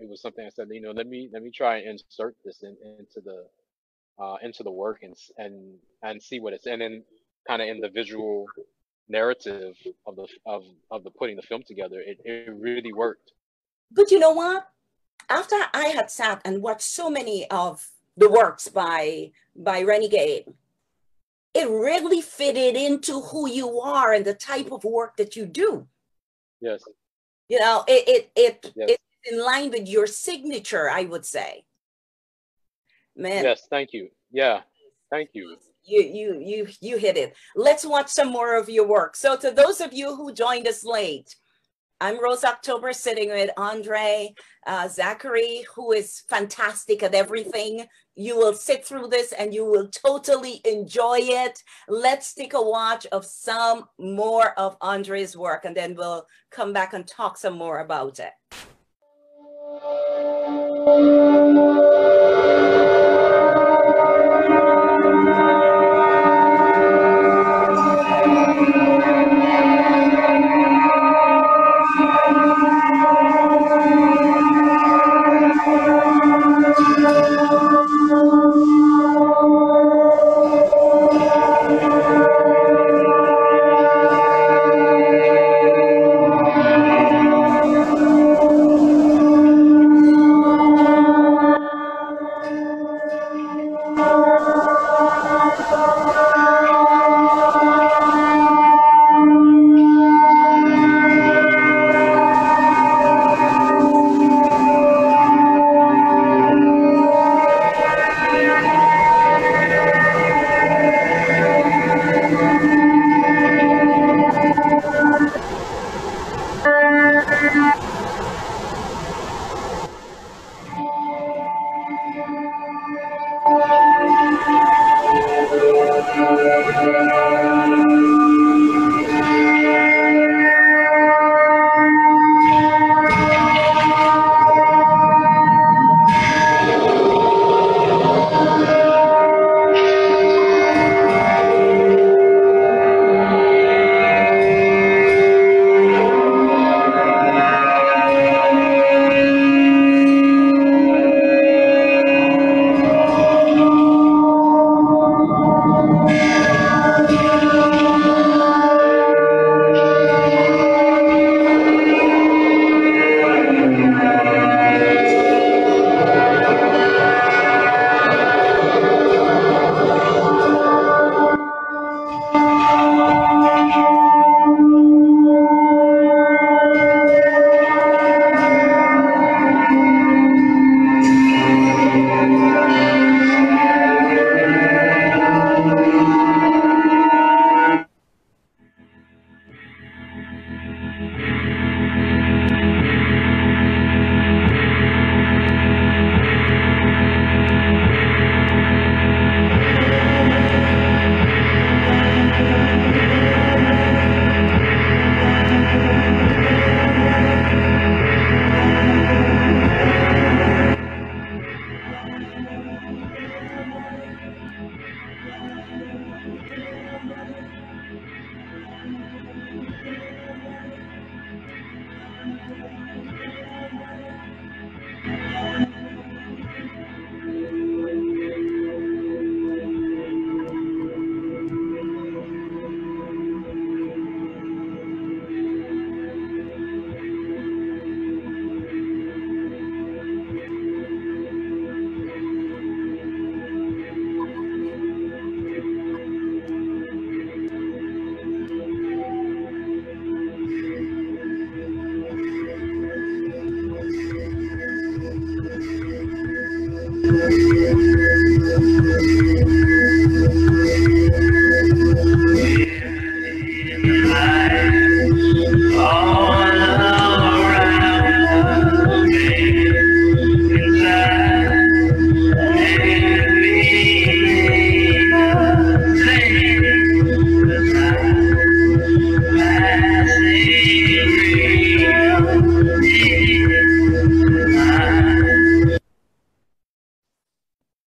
it was something I said, let me try and insert this into the work and see what it's, and then kind of in the visual narrative of the putting the film together, it really worked. But you know what? After I had sat and watched so many of the works by Renegade, it really fitted into who you are and the type of work that you do. Yes. It's Yes. in line with your signature, I would say. Man. Yes, thank you. Yeah, thank you. You hit it. Let's watch some more of your work. So to those of you who joined us late, I'm Rose October, sitting with Andre Zachery, who is fantastic at everything. You will sit through this and you will totally enjoy it. Let's take a watch of some more of Andre's work, and then we'll come back and talk some more about it.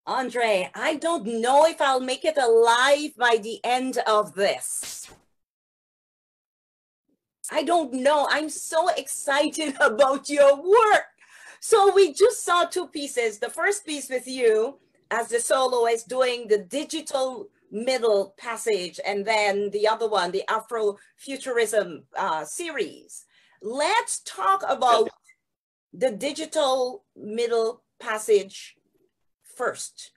Andre, I don't know if I'll make it alive by the end of this. I don't know. I'm so excited about your work. So we just saw two pieces. The first piece with you as the soloist doing the digital middle passage, and then the other one, the Afrofuturism series. Let's talk about the digital middle passage first.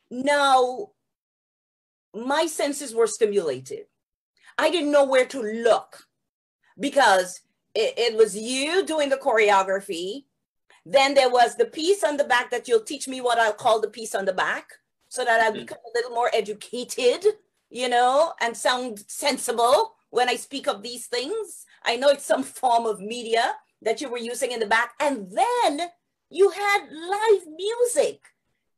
Now, my senses were stimulated. I didn't know where to look because it was you doing the choreography. Then there was the piece on the back that you'll teach me what I'll call the piece on the back so that I'll become a little more educated, you know, and sound sensible when I speak of these things. I know it's some form of media that you were using in the back. And then you had live music.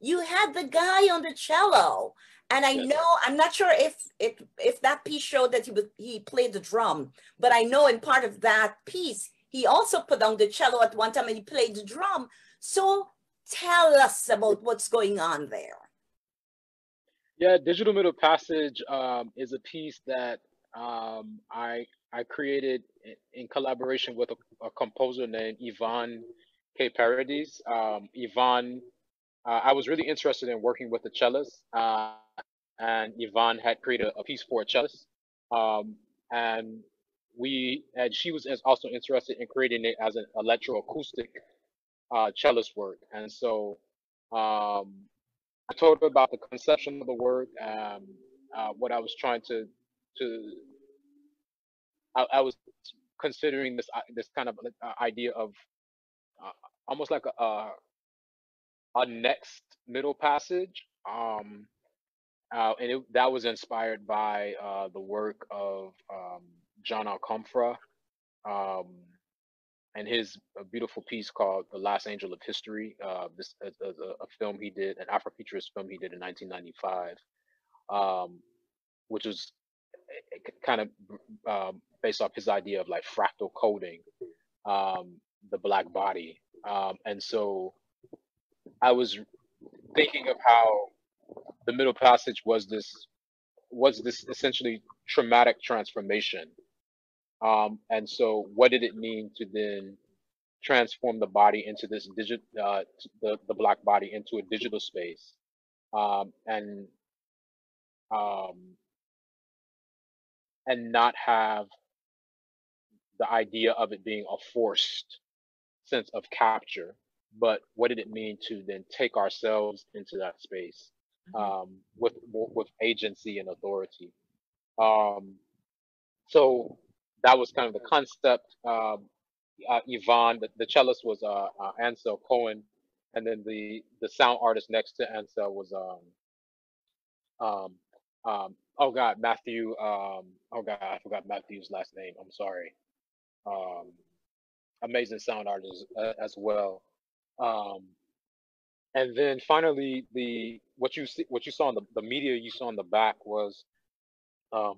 You had the guy on the cello. And I know, I'm not sure if that piece showed that he played the drum, but I know in part of that piece, he also put on the cello at one time and he played the drum. So tell us about what's going on there. Yeah, Digital Middle Passage is a piece that I created in collaboration with a composer named Yvonne K. Paradis. Yvonne, I was really interested in working with the cellist, and Yvonne had created a piece for a cellist, and she was also interested in creating it as an electroacoustic cellist work, and so I told her about the conception of the work, what I was trying to I was considering this kind of idea of uh, almost like a next middle passage, and that was inspired by the work of John Alcomfra, um, and his beautiful piece called "The Last Angel of History." This is a film he did, an Afrofuturist film he did in 1995. which was kind of based off his idea of like fractal coding the black body. And so I was thinking of how the Middle Passage was this essentially traumatic transformation. And so what did it mean to then transform the body into this the black body into a digital space, and um, not have the idea of it being a forced sense of capture, but what did it mean to then take ourselves into that space with agency and authority? So that was kind of the concept. Yvonne, the cellist was Ansel Cohen, and then the sound artist next to Ansel was oh God, Matthew. Oh God, I forgot Matthew's last name. I'm sorry. Um, Amazing sound artist as well. Um, and then finally, what you saw in the media you saw in the back was um,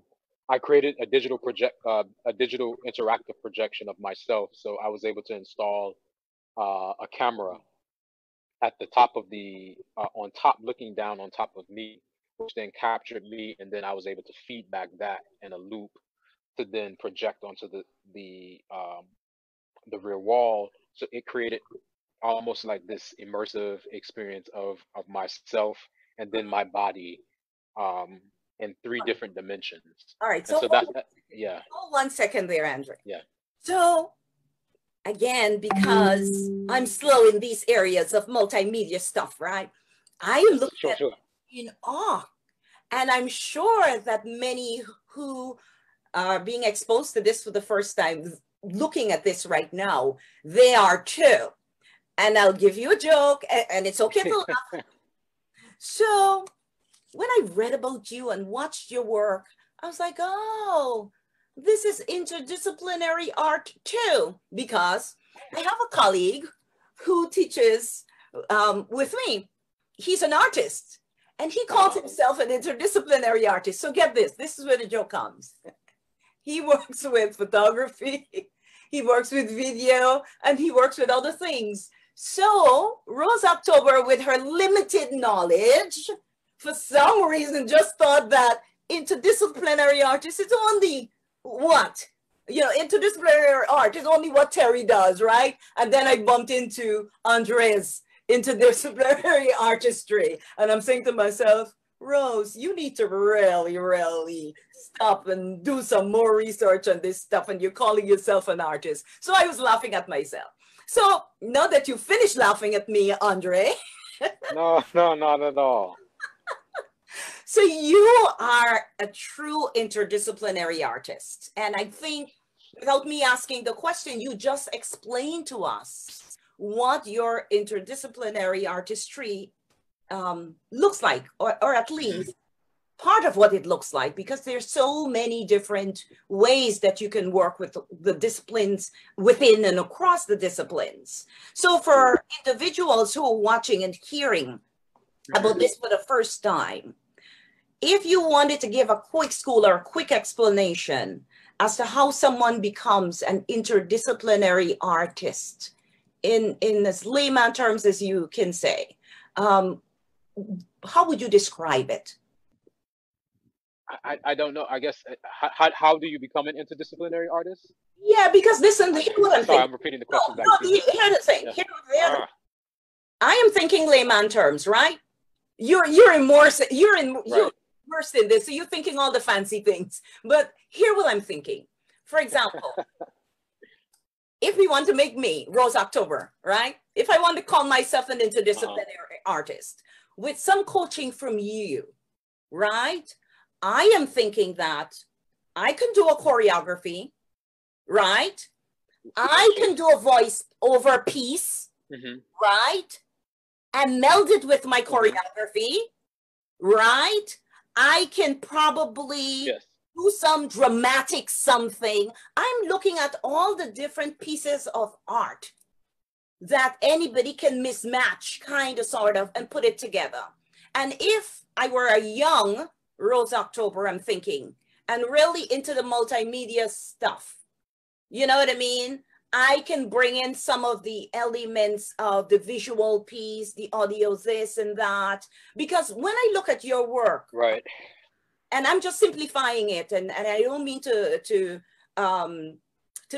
I created a digital interactive projection of myself. So I was able to install a camera at the top of on top, looking down on top of me, which then captured me, and then I was able to feedback that in a loop to then project onto the rear wall. So it created almost like this immersive experience of myself and then my body um, in three different dimensions. All right. And So, yeah. Hold 1 second there, Andre. Yeah. So again, because I'm slow in these areas of multimedia stuff, right? I look at it in awe. And I'm sure that many who are being exposed to this for the first time, looking at this right now, they are too. And I'll give you a joke, and it's okay to laugh. So when I read about you and watched your work, I was like, oh, this is interdisciplinary art too, because I have a colleague who teaches with me. He's an artist, and he calls himself an interdisciplinary artist. So get this, this is where the joke comes. He works with photography, he works with video, and he works with other things. So Rose October, with her limited knowledge, for some reason just thought that interdisciplinary artist is only what? You know, interdisciplinary art is only what Terry does, right? And then I bumped into Andre's interdisciplinary artistry. And I'm saying to myself, Rose, you need to really, really stop and do some more research on this stuff. And you're calling yourself an artist. So I was laughing at myself. So now that you finished laughing at me, Andre. No, not at all. So you are a true interdisciplinary artist. And I think without me asking the question, you just explained to us what your interdisciplinary artistry looks like, or at least part of what it looks like, because there's so many different ways that you can work with the disciplines within and across the disciplines. So for individuals who are watching and hearing about this for the first time, if you wanted to give a quick school or a quick explanation as to how someone becomes an interdisciplinary artist in as layman terms as you can say, how would you describe it? I don't know. I guess how do you become an interdisciplinary artist? Yeah, because listen, here's what I'm thinking. I'm repeating the question. Here's the thing. Yeah. I am thinking layman terms, right? You're immersed in this, so you're thinking all the fancy things. But here what I'm thinking. For example, if we want to make me Rose October, right? If I want to call myself an interdisciplinary artist with some coaching from you, right? I am thinking that I can do a choreography, right? I can do a voice over piece, right? And meld it with my choreography, right? I can probably do some dramatic something. I'm looking at all the different pieces of art that anybody can mismatch, kind of, sort of, and put it together. And if I were a young Rose October, I'm thinking, and really into the multimedia stuff. You know what I mean? I can bring in some of the elements of the visual piece, the audio, this and that, because when I look at your work, Right. and I'm just simplifying it, and I don't mean to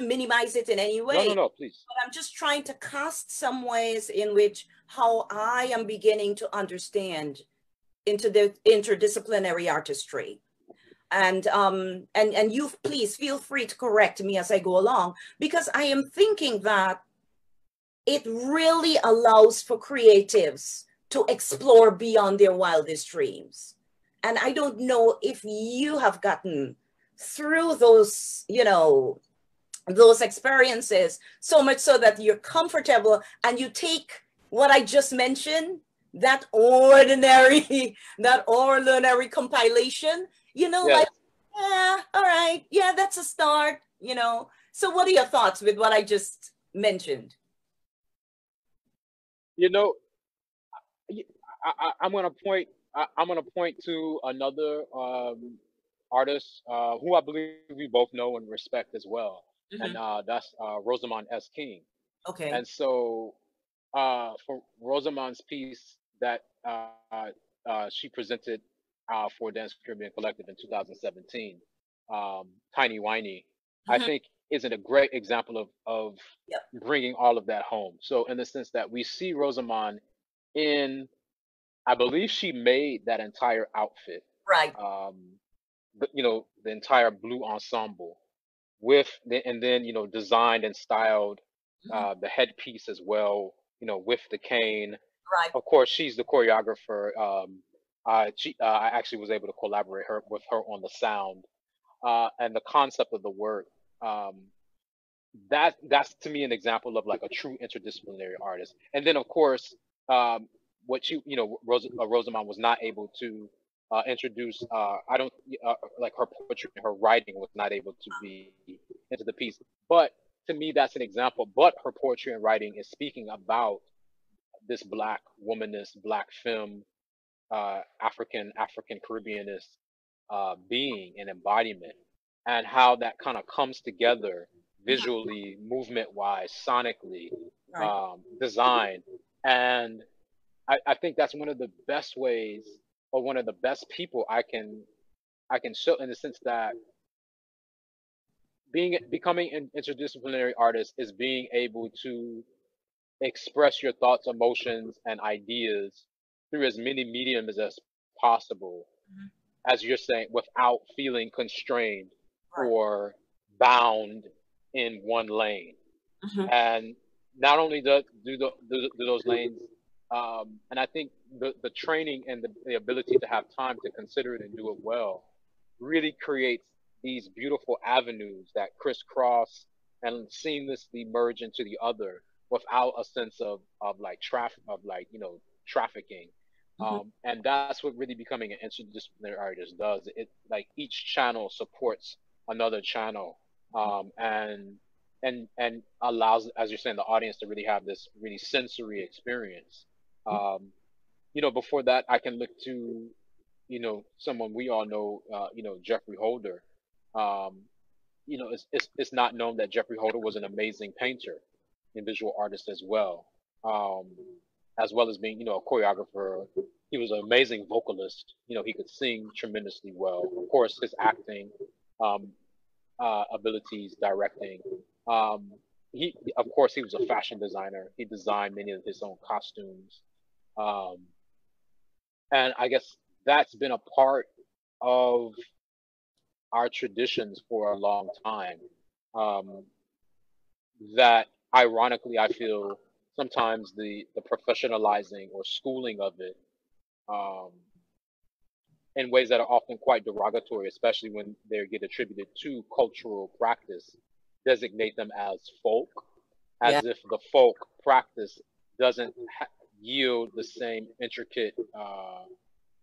minimize it in any way. No, please. But I'm just trying to cast some ways in which how I am beginning to understand into the interdisciplinary artistry. And you please feel free to correct me as I go along, because I am thinking that it really allows for creatives to explore beyond their wildest dreams. And I don't know if you have gotten through those, you know, those experiences so much so that you're comfortable and you take what I just mentioned, that ordinary, that ordinary compilation, you know, Yes. like, yeah, all right, yeah, that's a start, you know. So what are your thoughts with what I just mentioned? You know, I'm gonna point. I'm gonna point to another artist who I believe we both know and respect as well, and Mm-hmm. that's Rosamond S. King. Okay. And so, for Rosamond's piece that she presented for Dance Caribbean Collective in 2017, Tiny Whiny, I Mm-hmm. think isn't a great example of Yep. bringing all of that home. So, in the sense that we see Rosamond in, I believe she made that entire outfit, Right. but the entire blue ensemble with and then designed and styled Mm-hmm. the headpiece as well, with the cane. Right. Of course, she's the choreographer. I actually was able to collaborate with her on the sound and the concept of the work. Um, that's to me an example of like a true interdisciplinary artist. And then of course, um, what Rosamond was not able to introduce. I don't like her poetry and her writing was not able to be into the piece. But to me, that's an example. But her poetry and writing is speaking about this black womanist, black femme, African Caribbeanist being and embodiment, and how that kind of comes together visually, movement wise, sonically, Right. design. And I think that's one of the best ways, or one of the best people I can show, in the sense that becoming an interdisciplinary artist is being able to express your thoughts, emotions, and ideas through as many mediums as possible, Mm-hmm. as you're saying, without feeling constrained Right. or bound in one lane. Mm-hmm. And not only do those lanes, and I think the training and the ability to have time to consider it and do it well really creates these beautiful avenues that crisscross and seamlessly merge into the other without a sense of like trafficking. Mm-hmm. And that's what really becoming an interdisciplinary artist does. It, like, each channel supports another channel, and allows, as you're saying, the audience to really have this really sensory experience. Um, Before that, I can look to, someone we all know, Jeffrey Holder. Um, it's not known that Jeffrey Holder was an amazing painter and visual artist um, as well as being, a choreographer. He was an amazing vocalist. He could sing tremendously well. Of course, his acting, um, abilities, directing. Um, of course, he was a fashion designer. He designed many of his own costumes, um, and I guess that's been a part of our traditions for a long time. Um, that ironically, I feel sometimes the professionalizing or schooling of it, um, in ways that are often quite derogatory, especially when they get attributed to cultural practice, designate them as folk, Yeah. as if the folk practice doesn't yield the same intricate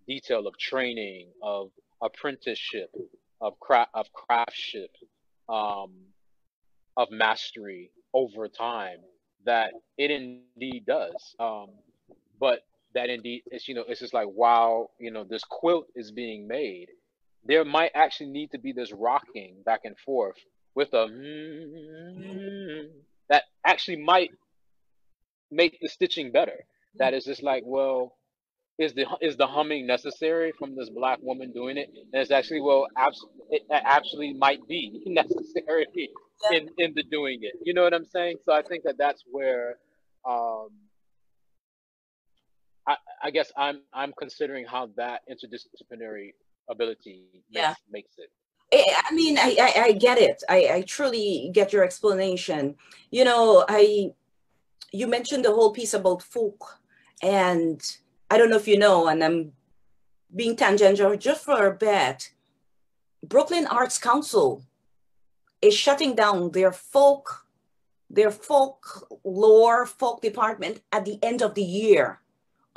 detail of training, of apprenticeship, of craftship, um, of mastery over time that it indeed does. But that indeed it's, it's just like, wow, this quilt is being made. There might actually need to be this rocking back and forth with a that actually might make the stitching better. That is just like, well, is the humming necessary from this black woman doing it? And it's actually, well, it actually might be necessary in the doing it. You know what I'm saying? So I think that that's where, um, I guess I'm considering how that interdisciplinary ability Yeah. makes it. I mean, I get it. I truly get your explanation. You know, you mentioned the whole piece about folk, and I don't know if you know, and I'm being tangential just for a bit. Brooklyn Arts Council is shutting down their folk lore, folk department at the end of the year.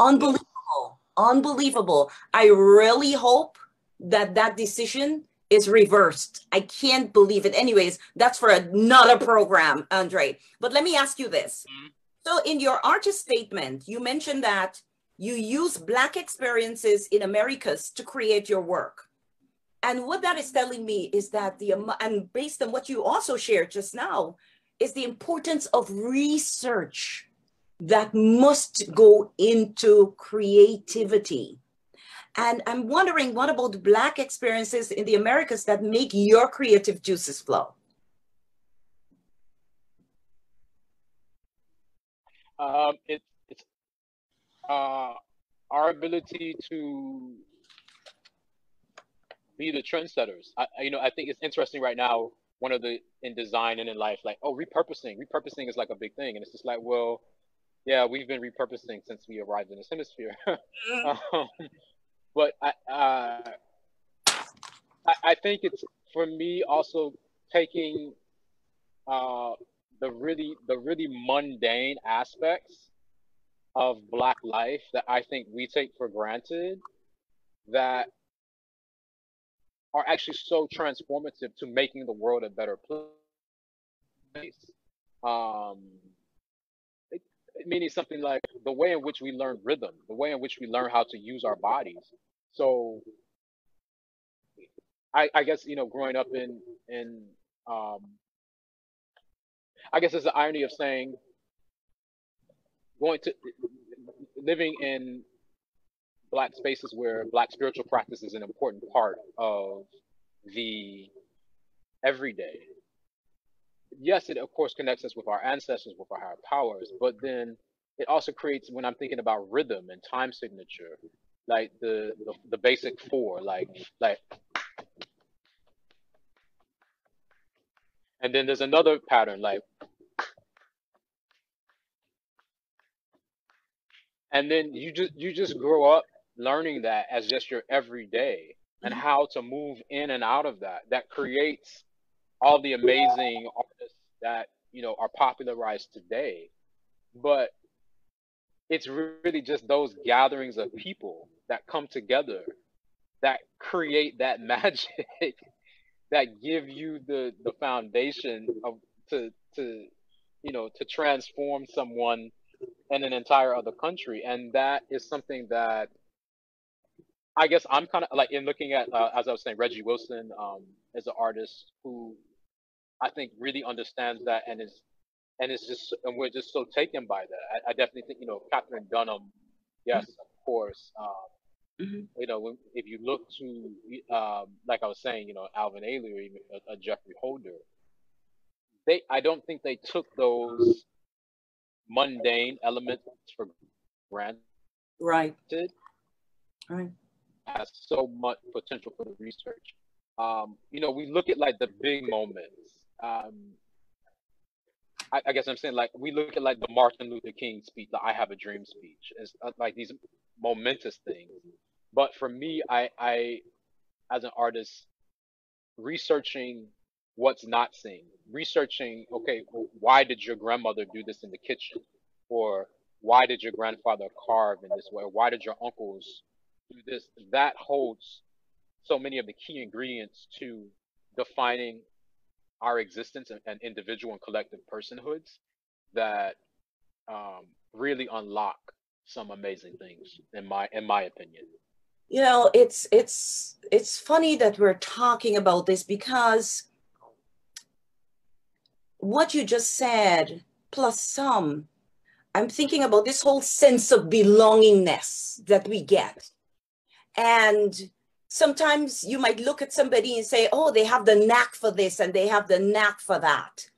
Unbelievable, unbelievable. I really hope that that decision is reversed. I can't believe it. Anyways, that's for another program, Andre. But let me ask you this. So in your artist statement, you mentioned that you use Black experiences in Americas to create your work. And what that is telling me is that and based on what you also shared just now, is the importance of research that must go into creativity. And I'm wondering, what about Black experiences in the Americas that make your creative juices flow? It's our ability to be the trendsetters. I think it's interesting right now. One of the in design and in life, like, oh, repurposing is like a big thing, and it's just like, well, yeah, we've been repurposing since we arrived in this hemisphere. um, but I think it's, for me, also taking uh, the really mundane aspects of Black life that I think we take for granted, that are actually so transformative to making the world a better place. Um, it, Meaning something like the way in which we learn rhythm, the way in which we learn how to use our bodies. So I guess, growing up in um, I guess it's the irony of saying, going to living in Black spaces where Black spiritual practice is an important part of the everyday. Yes, it of course connects us with our ancestors, with our higher powers, but then it also creates, when I'm thinking about rhythm and time signature, like the basic four, like, and then there's another pattern, like, and then you just grow up learning that as just your everyday, and how to move in and out of that. That creates all the amazing artists that are popularized today. But it's really just those gatherings of people that come together that create that magic, that give you the foundation of to transform someone in an entire other country. And that is something that I guess I'm kind of like, in looking at, as I was saying, Reggie Wilson, is an artist who I think really understands that, and it's just, and we're just so taken by that. I definitely think, Catherine Dunham, yes, of course. If you look to, like I was saying, Alvin Ailey, or even a Jeffrey Holder, I don't think they took those mundane elements for granted. Right. Right. Has so much potential for the research. We look at like the big moments. I guess I'm saying, like, we look at like the Martin Luther King speech, the "I Have a Dream" speech, as like these momentous things. But for me, I as an artist, researching what's not seen, researching, okay, well, why did your grandmother do this in the kitchen, or why did your grandfather carve in this way, or why did your uncles do this? That holds so many of the key ingredients to defining our existence and individual and collective personhoods, that really unlock some amazing things in my opinion. You know, it's funny that we're talking about this because what you just said, plus some, I'm thinking about this whole sense of belongingness that we get. And sometimes you might look at somebody and say, oh, they have the knack for this and they have the knack for that.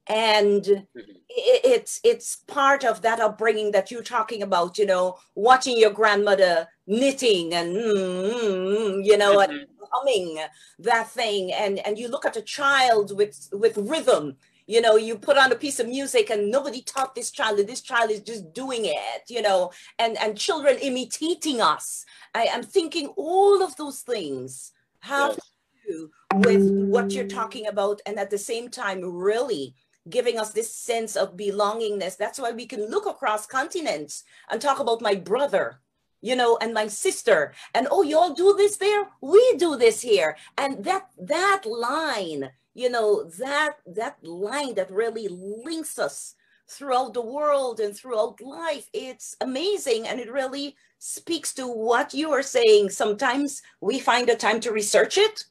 And it's part of that upbringing that you're talking about, you know, watching your grandmother knitting and you know, and humming that thing, and you look at a child with rhythm. You know, you put on a piece of music and nobody taught this child, and this child is just doing it, you know, and children imitating us. I am thinking all of those things have to do with what you're talking about, and at the same time really giving us this sense of belongingness. That's why we can look across continents and talk about my brother, you know, and my sister, and oh, you all do this there, we do this here. And that line, you know, that line that really links us throughout the world and throughout life, it's amazing. And it really speaks to what you are saying. Sometimes we find the time to research it,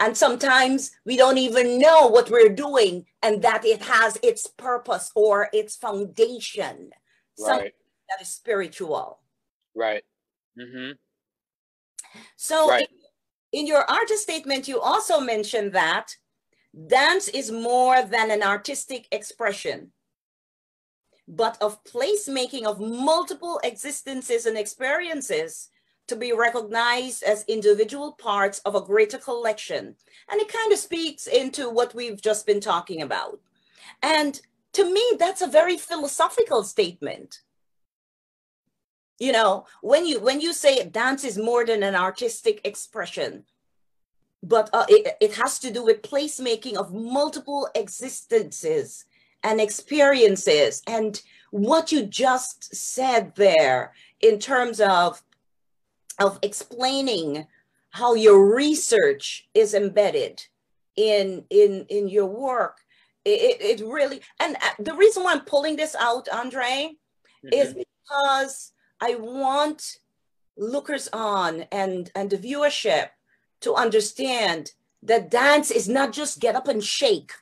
and sometimes we don't even know what we're doing and that it has its purpose or its foundation, something that is spiritual. Right. Mm-hmm. So in your artist statement, you also mentioned that dance is more than an artistic expression, but of placemaking of multiple existences and experiences to be recognized as individual parts of a greater collection. And it kind of speaks into what we've just been talking about. And to me, that's a very philosophical statement. You know, when you say dance is more than an artistic expression, but it has to do with placemaking of multiple existences and experiences. And what you just said there in terms of explaining how your research is embedded in your work, it really, and the reason why I'm pulling this out, Andre, is because I want lookers on and the viewership to understand that dance is not just get up and shake,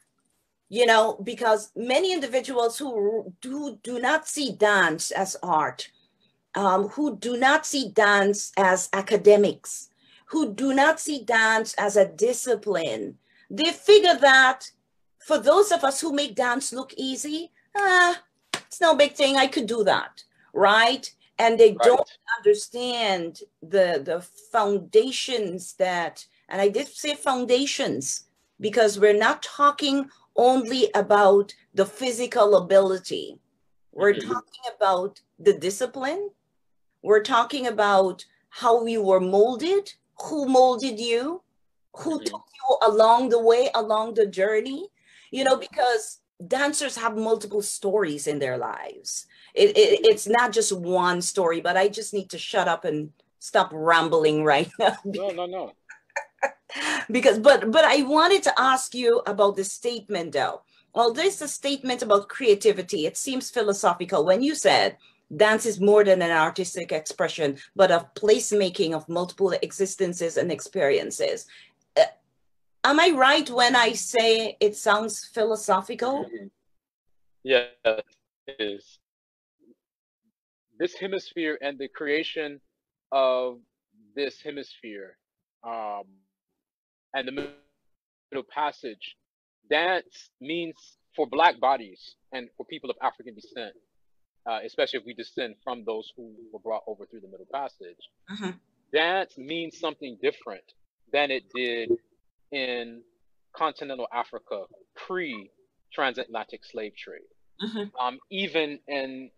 you know, because many individuals who do not see dance as art, who do not see dance as academics, who do not see dance as a discipline, they figure that for those of us who make dance look easy, it's no big thing, I could do that, right? And they don't understand the foundations that, and I did say foundations, because we're not talking only about the physical ability. We're talking about the discipline. We're talking about how you were molded, who molded you, who took you along the way, along the journey, you know, because dancers have multiple stories in their lives. It's not just one story, but I just need to shut up and stop rambling right now. No. Because, but I wanted to ask you about the statement though. Well, this is a statement about creativity. It seems philosophical when you said dance is more than an artistic expression, but a placemaking of multiple existences and experiences. Am I right when I say it sounds philosophical? Yeah, it is. This hemisphere and the creation of this hemisphere, and the middle passage, dance means for Black bodies and for people of African descent, especially if we descend from those who were brought over through the middle passage, dance means something different than it did in continental Africa pre-transatlantic slave trade. Even in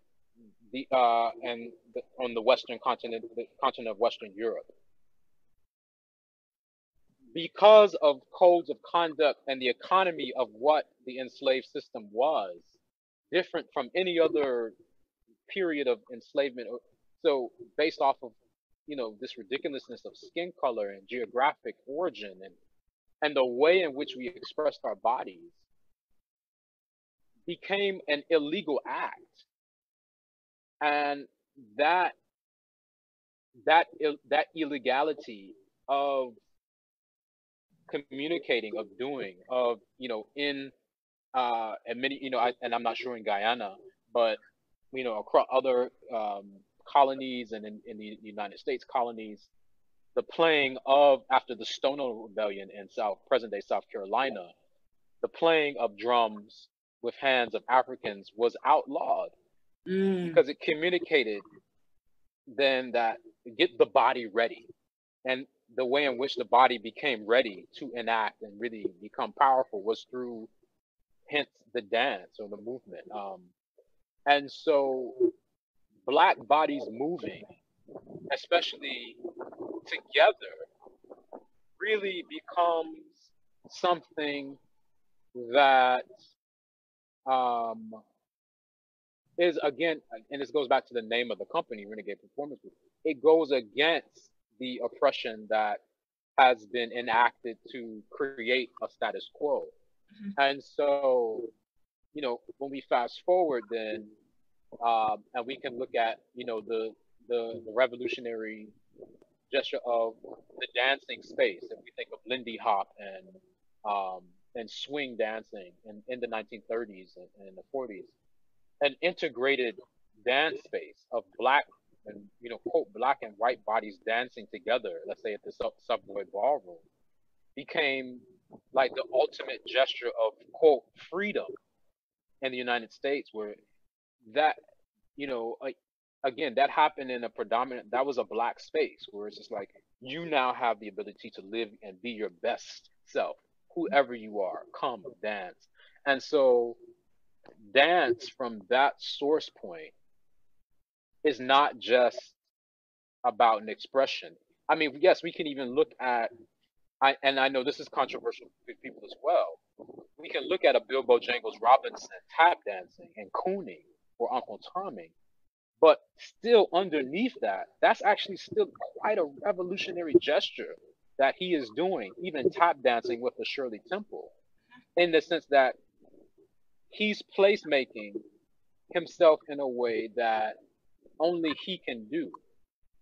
on the western continent, the continent of Western Europe, because of codes of conduct and the economy of what the enslaved system was, different from any other period of enslavement. So based off of, you know, this ridiculousness of skin color and geographic origin and the way in which we expressed our bodies became an illegal act. And that that illegality of communicating, of doing, of in and many and I'm not sure in Guyana, but across other colonies and in the United States colonies, the playing of, after the Stono Rebellion in present day South Carolina, the playing of drums with hands of Africans was outlawed because it communicated then that get the body ready. And the way in which the body became ready to enact and really become powerful was through, hence, the dance or the movement. And so Black bodies moving, especially together, really becomes something that is, again, and this goes back to the name of the company, Renegade Performance Group, it goes against the oppression that has been enacted to create a status quo. And so, when we fast forward then, and we can look at, the revolutionary gesture of the dancing space, if we think of Lindy Hop and swing dancing in the 1930s and the 40s, an integrated dance space of Black and quote Black and white bodies dancing together, let's say at the Subway Ballroom, became like the ultimate gesture of quote freedom in the United States, where that again, that happened in that was a Black space where it's just like, you now have the ability to live and be your best self, whoever you are, come dance. And so dance from that source point is not just about an expression. I mean, yes, we can even look at, and I know this is controversial for people as well, we can look at a Bill Bojangles Robinson tap dancing and cooning or Uncle Tomming, but still underneath that, that's actually still quite a revolutionary gesture that he is doing, even tap dancing with the Shirley Temple, in the sense that he's placemaking himself in a way that only he can do.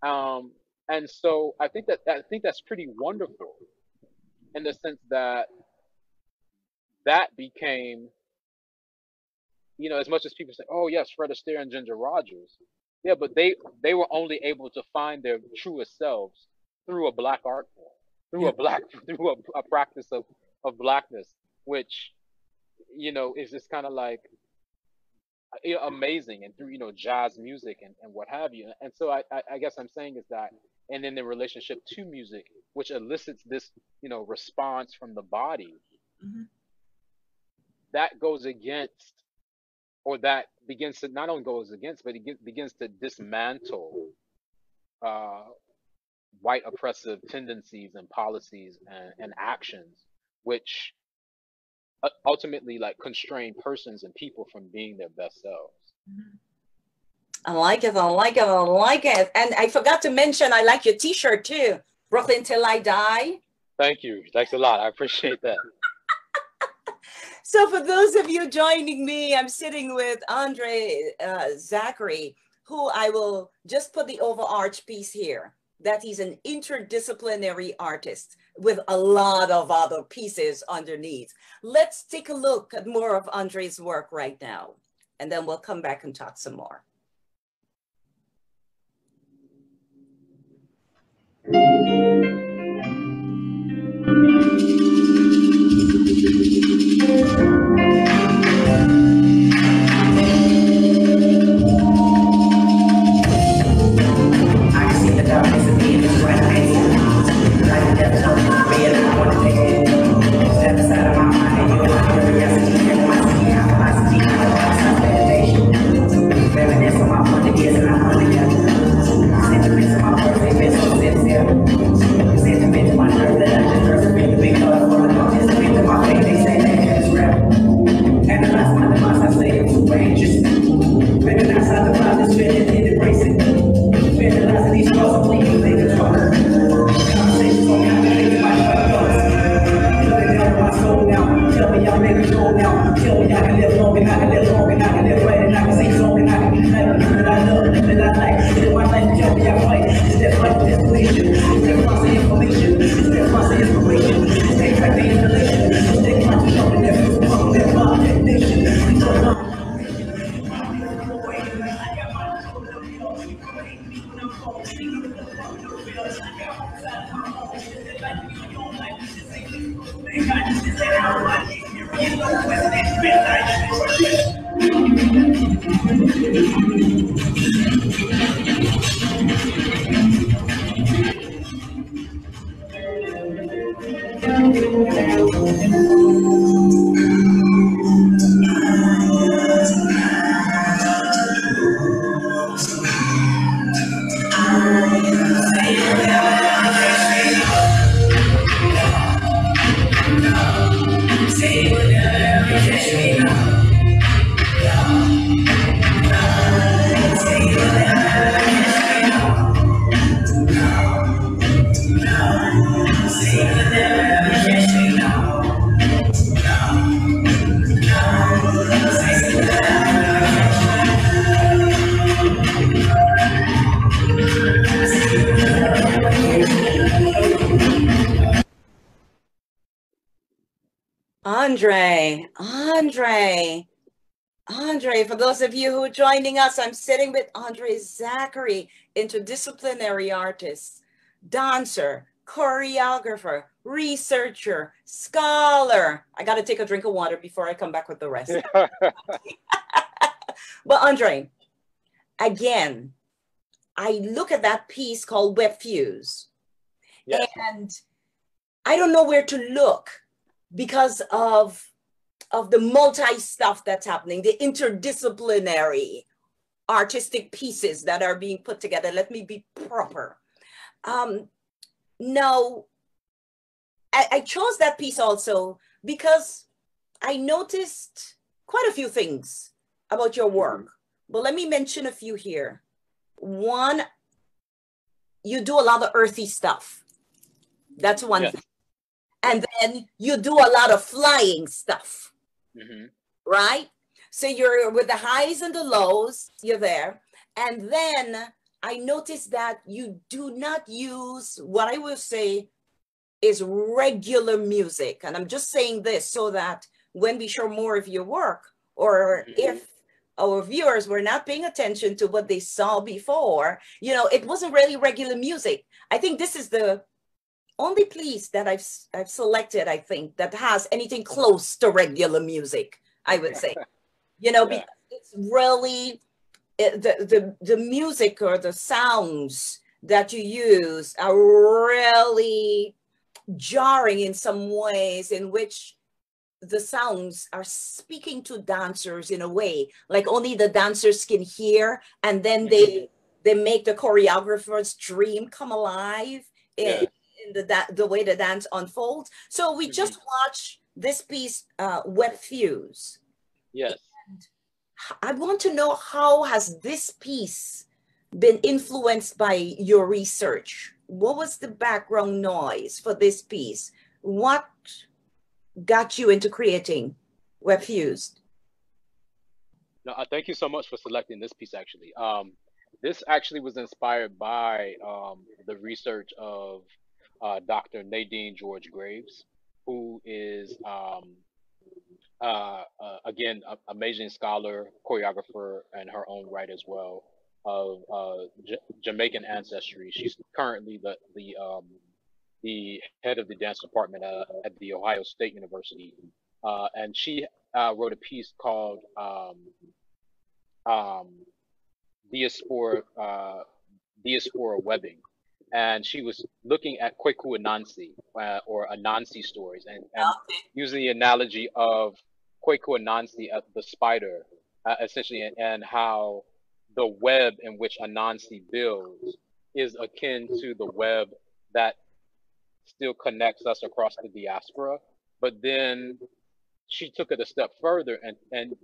And so I think that's pretty wonderful, in the sense that became, as much as people say, oh yes, Fred Astaire and Ginger Rogers, yeah, but they were only able to find their truest selves through a Black art form, through a practice of Blackness, which is just kind of like amazing, and through jazz music and what have you. And so I guess I'm saying is that, and then the relationship to music, which elicits this response from the body, that goes against, or that begins to not only goes against, but it begins to dismantle white oppressive tendencies and policies and actions, which ultimately like constrain persons and people from being their best selves. I like it. I like it. I like it. And I forgot to mention, I like your t-shirt too. Brooklyn Till I Die. Thank you. Thanks a lot. I appreciate that. So for those of you joining me, I'm sitting with Andre Zachery, who I will just put the overarch piece here, that he's an interdisciplinary artist with a lot of other pieces underneath. Let's take a look at more of Andre's work right now, and then we'll come back and talk some more. Sentiments of my birthday, been so sincere. Sentiments of my birthday, I deserve to be the big love for Andre, for those of you who are joining us, I'm sitting with Andre Zachery, interdisciplinary artist, dancer, choreographer, researcher, scholar. I got to take a drink of water before I come back with the rest. But Andre, again, I look at that piece called Web Fuse, yes. And I don't know where to look because of the multi stuff that's happening, the interdisciplinary artistic pieces that are being put together. Let me be proper. Now, I chose that piece also because I noticed quite a few things about your work, but let me mention a few here. One, you do a lot of earthy stuff. That's one thing. And then you do a lot of flying stuff, right? So you're with the highs and the lows, you're there. And then I noticed that you do not use what I will say is regular music. And I'm just saying this so that when we show more of your work, or if our viewers were not paying attention to what they saw before, you know, it wasn't really regular music. I think this is the only piece that I've selected, I think, that has anything close to regular music, I would say. You know, because it's really, the music or the sounds that you use are really jarring in some ways, in which the sounds are speaking to dancers in a way like only the dancers can hear, and then they make the choreographer's dream come alive in the way the dance unfolds. So we just watched this piece, Web Fuse. Yes. And I want to know, how has this piece been influenced by your research? What was the background noise for this piece? What got you into creating Web Fused? No, thank you so much for selecting this piece, actually. This actually was inspired by the research of Dr. Nadine George Graves, who is, again, amazing scholar, choreographer in her own right as well, of Jamaican ancestry. She's currently the head of the dance department at the Ohio State University, and she wrote a piece called Diaspora Webbing, and she was looking at Kweku Anansi, or Anansi stories, and using the analogy of Kweku Anansi, the spider, essentially, and how the web in which Anansi builds is akin to the web that still connects us across the diaspora. But then she took it a step further and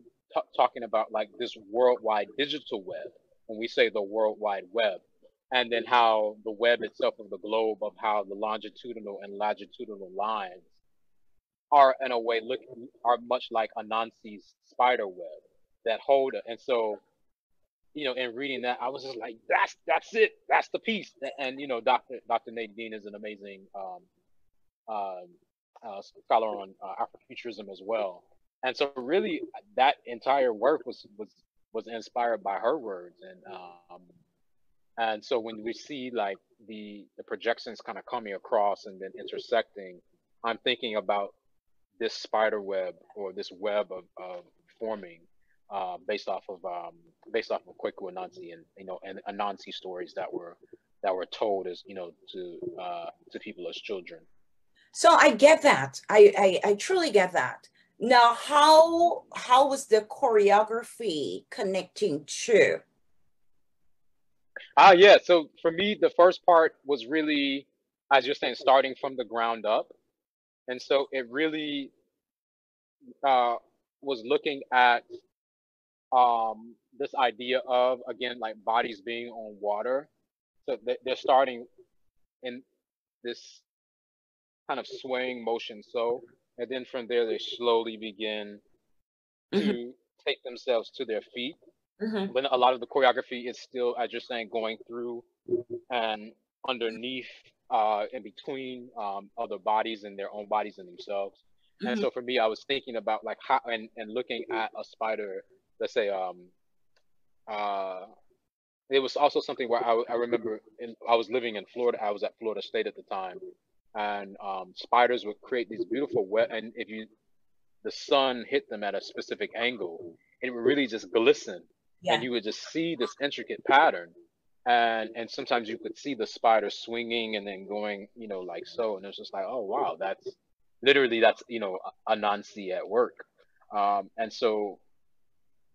talking about like this worldwide digital web, when we say the World Wide Web, and then how the web itself of the globe, of how the longitudinal and latitudinal lines are in a way are much like Anansi's spider web that hold it. And so, you know, in reading that, I was just like, that's it, that's the piece. And you know, Dr. Nadine is an amazing scholar on Afrofuturism as well. And so, really, that entire work was inspired by her words, and so when we see like the projections kind of coming across and then intersecting, I'm thinking about this spider web or this web of forming based off of Kwaku Anansi and and Anansi stories that were told as to people as children. So I get that. I truly get that. Now, how was the choreography connecting to? Yeah. So for me, the first part was really, as you're saying, starting from the ground up, and so it really uh, was looking at this idea of, again, like bodies being on water. So they're starting in this kind of swaying motion. So, and then from there they slowly begin Mhm, to take themselves to their feet. mhm, When a lot of the choreography is still, as you're saying, going through and underneath, in between other bodies and their own bodies and themselves. And mhm. so for me, I was thinking about like how and looking at a spider, let's say, uh, it was also something where I remember I was living in Florida. I was at Florida State at the time, and spiders would create these beautiful web. And if you the sun hit them at a specific angle, it would really just glisten, and Yeah. you would just see this intricate pattern. And sometimes you could see the spider swinging and then going, like so. And it's just like, oh wow, that's literally that's Anansi at work. And so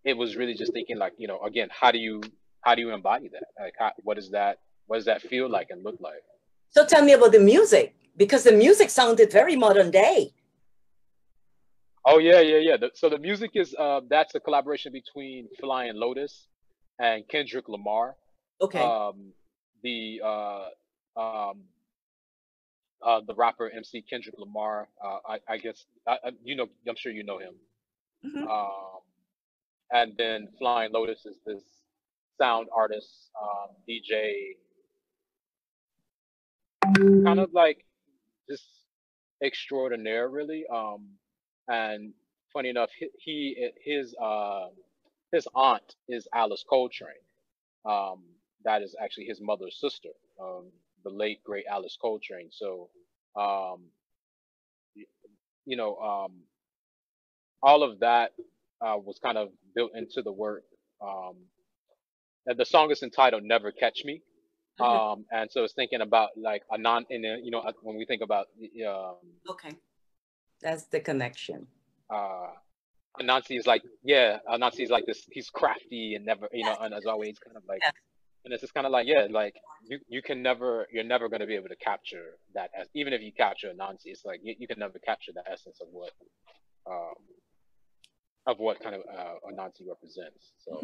it was really just thinking like, again, how do you embody that? Like, what does that feel like and look like? So tell me about the music, because the music sounded very modern day. Oh yeah, yeah, yeah. So the music is that's a collaboration between Flying Lotus and Kendrick Lamar. Okay. Um, the um, the rapper MC Kendrick Lamar. I guess I'm sure you know him. Mhm, Um, and then Flying Lotus is this sound artist, DJ, kind of like just extraordinaire, really. And funny enough, his aunt is Alice Coltrane. Um, that is actually his mother's sister, the late great Alice Coltrane. So, um, y- you know, all of that was kind of built into the work. Um, and the song is entitled "Never Catch Me." mhm. And so it's thinking about like a non, and then, when we think about Okay. That's the connection. uh, Anansi is like, yeah, Anansi is like this. He's crafty and never, Yes, and as always, kind of like, yes. and it's just kind of like, yeah, like you can never, you're never going to be able to capture that. Even if you capture Anansi, it's like you can never capture the essence um, of what kind of Anansi represents. So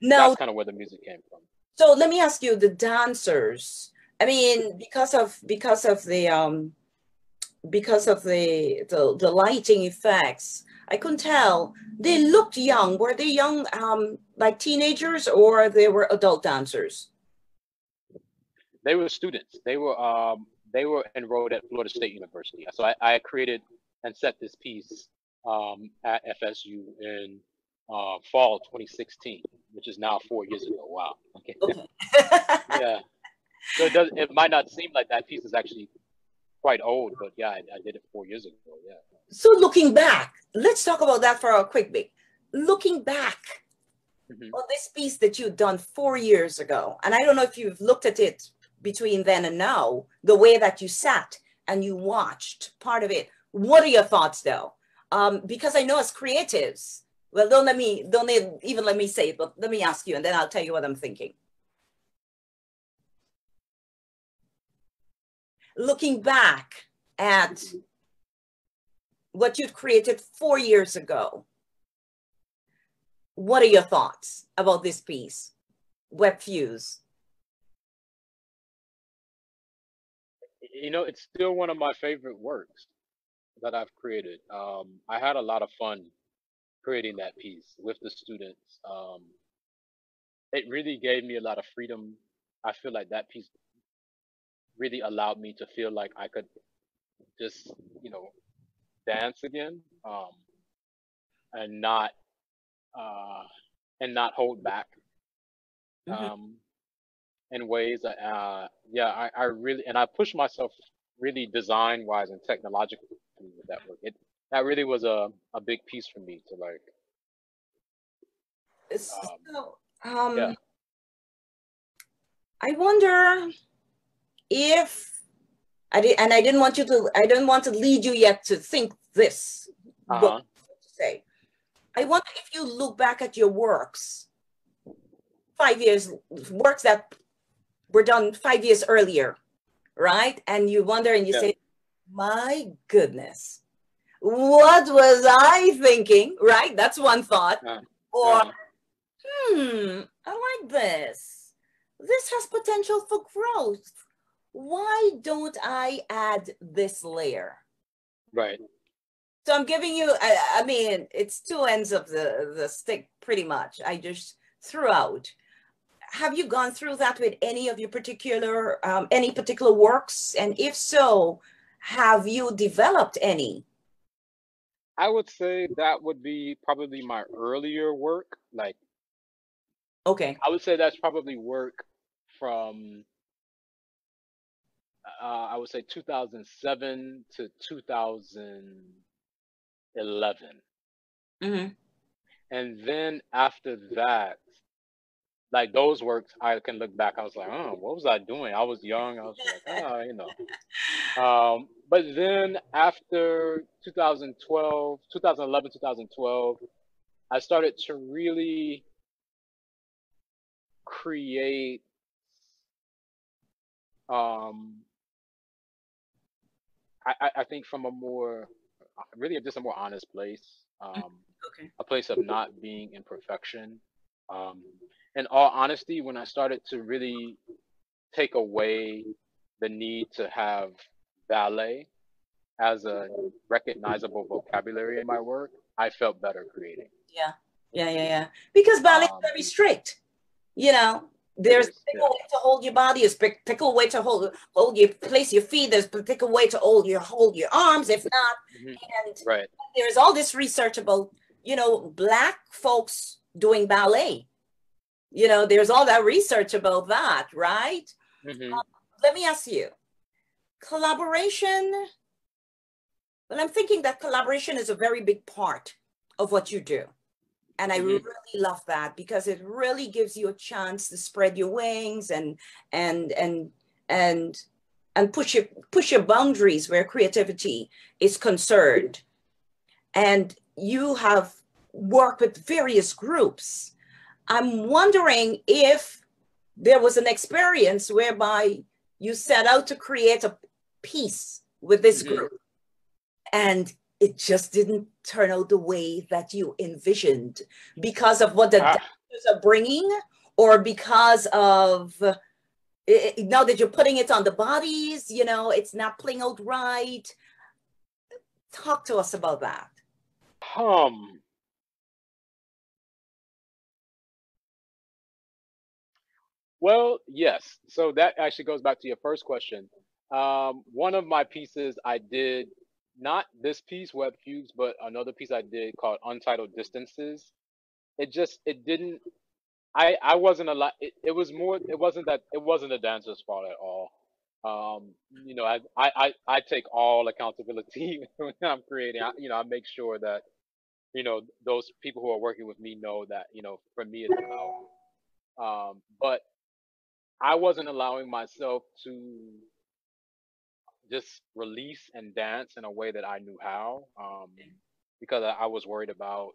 Now, that's kind of where the music came from. so let me ask you, the dancers. I mean, because of the lighting effects, I couldn't tell. They looked young. Were they young, like teenagers, or they were adult dancers? They were students. They were enrolled at Florida State University. So I created and set this piece at FSU in fall 2016, which is now 4 years ago. Wow. Okay. Okay. Yeah. So it might not seem like that piece is actually quite old, but yeah, I did it 4 years ago. Yeah. So looking back, let's talk about that for a quick bit. Looking back Hmm. on this piece that you've done 4 years ago, and I don't know if you've looked at it between then and now, the way that you sat and you watched part of it. What are your thoughts though? Because I know as creatives, well, don't even let me say it, but let me ask you, and then I'll tell you what I'm thinking. Looking back at what you'd created 4 years ago, what are your thoughts about this piece, Web Fuse? It's still one of my favorite works that I've created. I had a lot of fun creating that piece with the students. It really gave me a lot of freedom. I feel like that piece really allowed me to feel like I could just, you know, dance again, and not uh, hold back Mhm. um, in ways yeah, I really, and I push myself really design wise and technologically. with that work. That really was a big piece for me to like. So, Yeah. I wonder if I didn't want you to, I didn't want to lead you yet to think this, what Uh-huh. to say. I wonder if you look back at your works, 5 years, works that were done 5 years earlier, right? And you wonder and you Yeah. say, my goodness, what was I thinking, right? That's one thought. Uh-huh. Or, Uh-huh. I like this. This has potential for growth. Why don't I add this layer? Right. So I'm giving you, I mean, it's two ends of the stick pretty much. I just threw out. Have you gone through that with any of your any particular works? And if so, have you developed any? I would say that would be probably my earlier work. Like Okay. I would say that's probably work from I would say 2007 to 2011. Mm-hmm. And then after that, like those works, I can look back. I was like, oh, what was I doing? I was young. I was like, oh, you know. But then after 2012, 2011, 2012, I started to really create um I think from a more really just a more honest place, Okay. a place of not being in perfection. Um, in all honesty, when I started to really take away the need to have ballet as a recognizable vocabulary in my work, I felt better creating. Yeah. Yeah. Because ballet is Um, very strict. You know, it there's a is, yeah. particular way to hold your body, a particular way to hold your place your feet, there's a particular way to hold your arms, if not. Hmm. And Right. there's all this research about, Black folks doing ballet. There's all that research about that, right? Hmm. Let me ask you, collaboration. Well, I'm thinking that collaboration is a very big part of what you do. And I Hmm. really love that because it really gives you a chance to spread your wings and and and and push your boundaries where creativity is concerned. And you have worked with various groups. I'm wondering if there was an experience whereby you set out to create a piece with this Hmm. group and it just didn't turn out the way that you envisioned because of what the Ah, dancers are bringing or because of now that you're putting it on the bodies, it's not playing out right. Talk to us about that. hum. Well, yes. So that actually goes back to your first question. One of my pieces I did, not this piece, Web Fugues, but another piece I did called Untitled Distances. It didn't, I wasn't a lot, it was more, it wasn't the dancer's fault at all. I take all accountability when I'm creating. I make sure that, those people who are working with me know that, for me it's about, but I wasn't allowing myself to just release and dance in a way that I knew how, because I was worried about,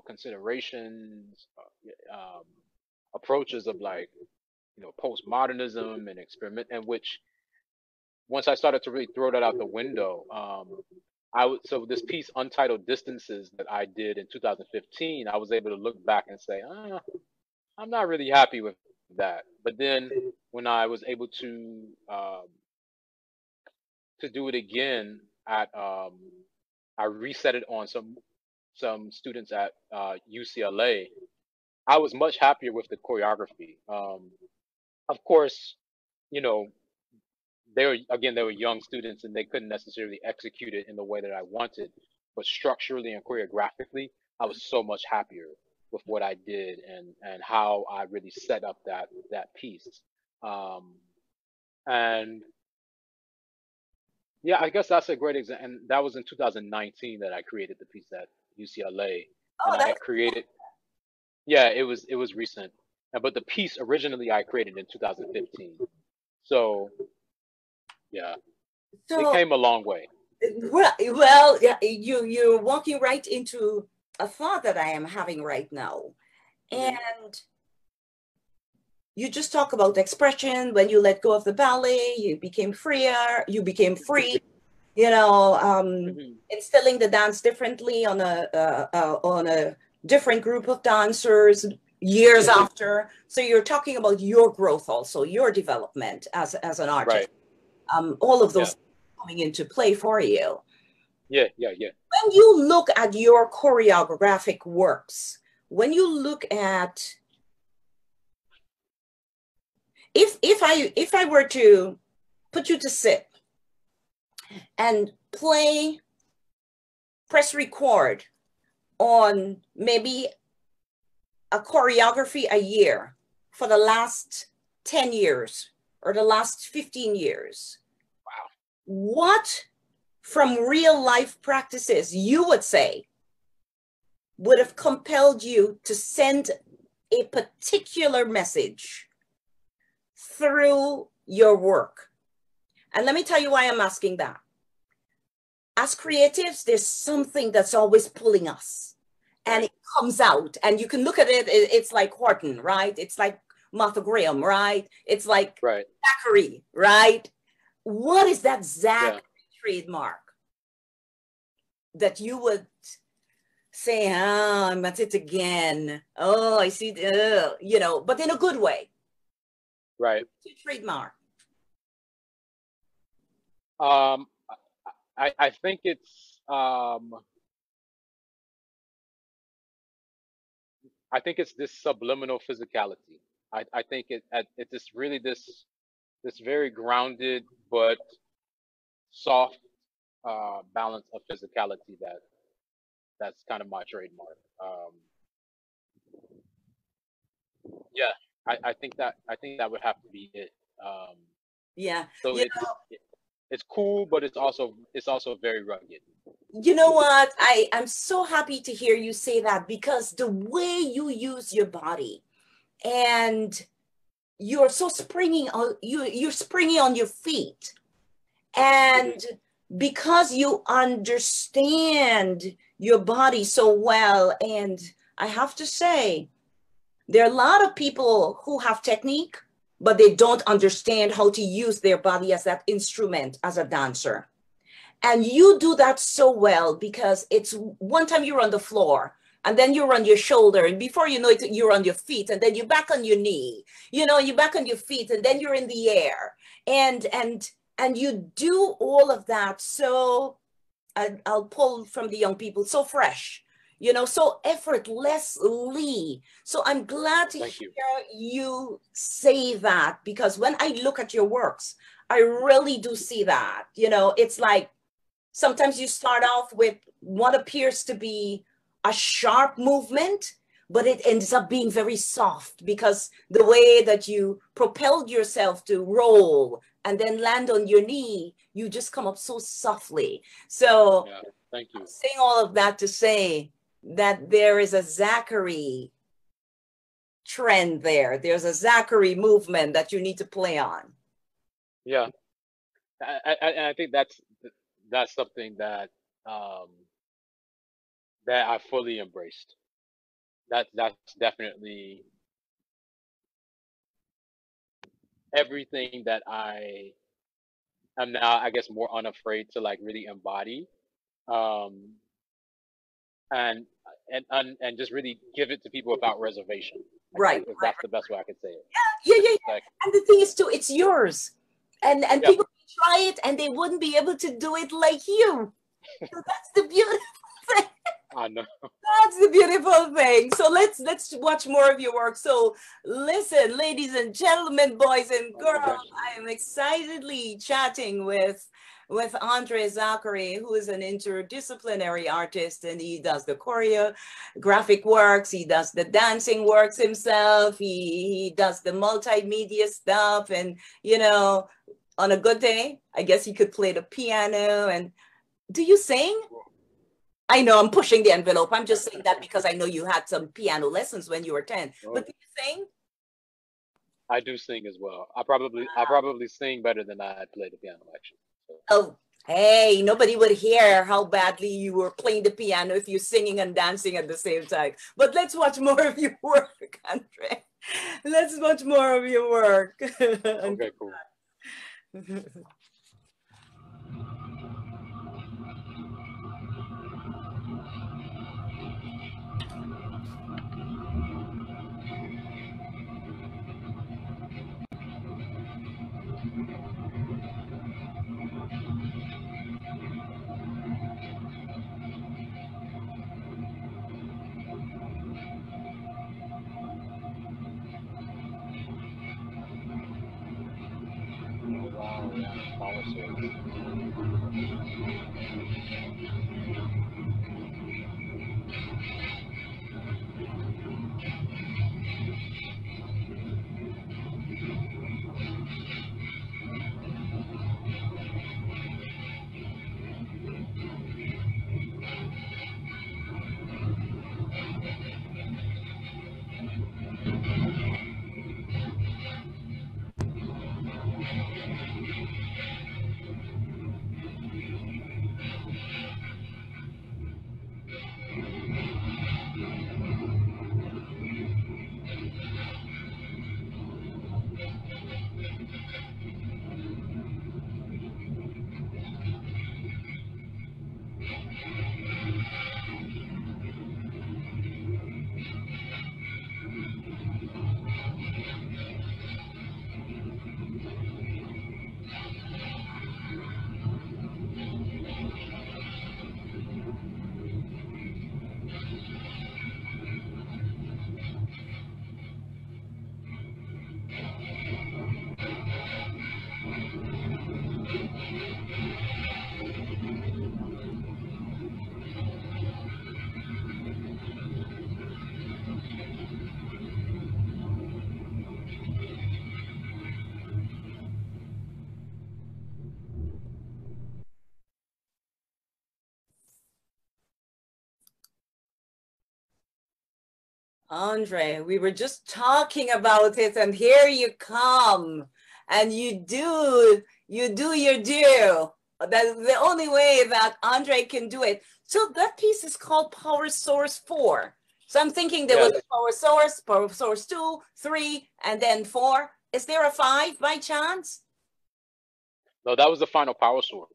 considerations, approaches of like, postmodernism and experiment, and which once I started to really throw that out the window, so this piece, Untitled Distances, that I did in 2015, I was able to look back and say, I'm not really happy with that. But then when I was able to do it again at I reset it on some students at UCLA. I was much happier with the choreography. Of course, you know they were young students and they couldn't necessarily execute it in the way that I wanted, but structurally and choreographically, I was so much happier with what I did and how I really set up that piece. Um, and Yeah, I guess that's a great example. And that was in 2019 that I created the piece at UCLA, Oh, and I that's had created. Yeah, it was recent. But the piece originally I created in 2015. So yeah, it so came a long way. well, yeah, you're walking right into a thought that I am having right now. Hmm. And you just talk about expression. When you let go of the ballet, you became freer, you became free, you know, Hmm. instilling the dance differently on a different group of dancers years after. So you're talking about your growth also, your development as an artist. Right. All of Yeah. those coming into play for you. Yeah. Yeah. Yeah. When you look at your choreographic works, when you look at if I were to put you to sit and play, press record on maybe a choreography a year for the last 10 years or the last 15 years, Wow. what from real life practices you would say would have compelled you to send a particular message through your work? And let me tell you why I'm asking that. As creatives, there's something that's always pulling us, and Right. it comes out, and you can look at it. It's like Horton, right? It's like Martha Graham, right? It's like Right. Zachery, right? What is that Yeah. Zachery trademark that you would say, oh, I'm at it again. Oh, I see, but in a good way. Right. Trademark. Um, I think it's this subliminal physicality. I think it's this really this very grounded but soft balance of physicality that's kind of my trademark. Yeah, I think that would have to be it. Um, Yeah. so it's cool, but it's also very rugged. You know what? I'm so happy to hear you say that, because the way you use your body, and you're so springy on you're springy on your feet, Hmm. and because you understand your body so well. And I have to say, there are a lot of people who have technique, but they don't understand how to use their body as that instrument as a dancer. And you do that so well, because it's one time you're on the floor, and then you're on your shoulder, and before you know it, you're on your feet, and then you're back on your knee, you're back on your feet, and then you're in the air. And you do all of that. So I'll pull from the young people, so fresh, so effortlessly. So I'm glad to Thank hear you. you say that, because when I look at your works, I really do see that. It's like, sometimes you start off with what appears to be a sharp movement, but it ends up being very soft, because the way that you propelled yourself to roll and then land on your knee, you just come up so softly. So Yeah, thank I'm you. saying all of that to say that there is a Zachery trend there. There's a Zachery movement that you need to play on. Yeah, I think that's something um, that I fully embraced. That's definitely everything that I am now, I guess, more unafraid to like really embody, um, and and just really give it to people without reservation. I guess Right. if that's the best way I could say it. Yeah, yeah, It's yeah. like, And the thing is too, it's yours. And yeah, people try it and they wouldn't be able to do it like you. So that's the beautiful thing. I know. That's the beautiful thing. So let's watch more of your work. So listen, ladies and gentlemen, boys and girls, I am excitedly chatting with Andre Zachery, who is an interdisciplinary artist, and he does the choreographic works, he does the dancing works himself, he does the multimedia stuff, and On a good day, I guess you could play the piano. And do you sing? I know I'm pushing the envelope. I'm just saying that because I know you had some piano lessons when you were 10. But do you sing? I do sing as well. I probably sing better than I play the piano actually. So. Oh, hey, nobody would hear how badly you were playing the piano if you're singing and dancing at the same time. But let's watch more of your work, Andre. Let's watch more of your work. Okay, cool. Oh wow, yeah, power source. Andre, we were just talking about it, and here you come, and you do your due. That's the only way that Andre can do it. So that piece is called Power Source 4. So I'm thinking there was a Power Source 2, 3, and then 4. Is there a 5 by chance? No, that was the final power source.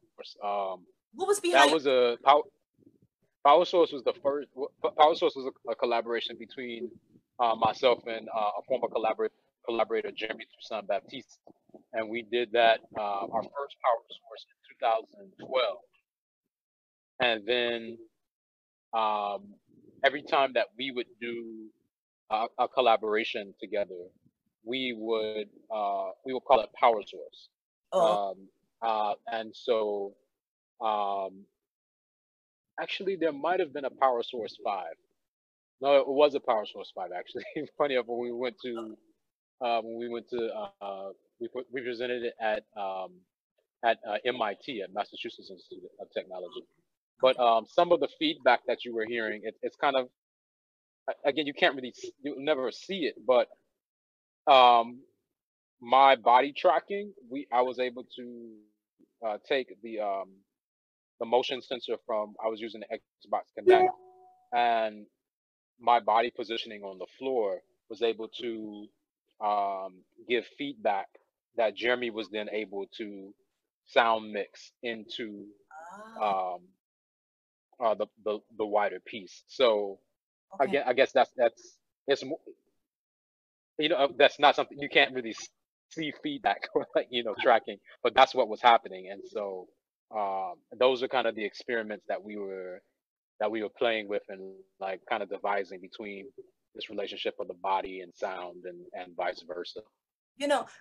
What was behind? That was a power source was the first. Power source was a collaboration between myself and a former collaborator, Jeremy Toussaint Baptiste, and we did that our first power source in 2012, and then every time that we would do a collaboration together, we would call it power source. Oh. And so actually there might have been a power source 5. No, it was a power source 5 actually. Funny enough, when we went to we presented it at MIT, at Massachusetts Institute of Technology. But some of the feedback that you were hearing, it's kind of, again, you'll never see it, but my body tracking, I was able to take the motion sensor I was using the Xbox Connect, and my body positioning on the floor was able to give feedback that Jeremy was then able to sound mix into the wider piece. So Okay. I guess that's it's that's not something you can't really see feedback like tracking, but that's what was happening. And so those are kind of the experiments that we were playing with, and like kind of devising between this relationship of the body and sound, and vice versa.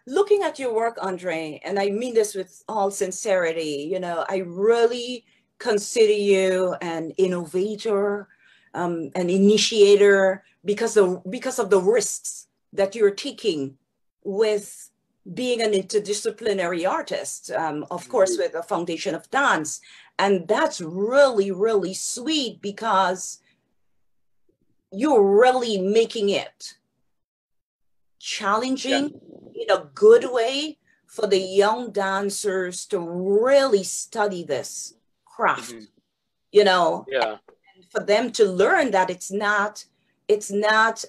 Looking at your work, Andre, and I mean this with all sincerity, I really consider you an innovator, an initiator, because of the risks that you're taking with being an interdisciplinary artist, of course, with a foundation of dance. And that's really, really sweet because you're really making it challenging in a good way for the young dancers to really study this craft, you know, and for them to learn that it's not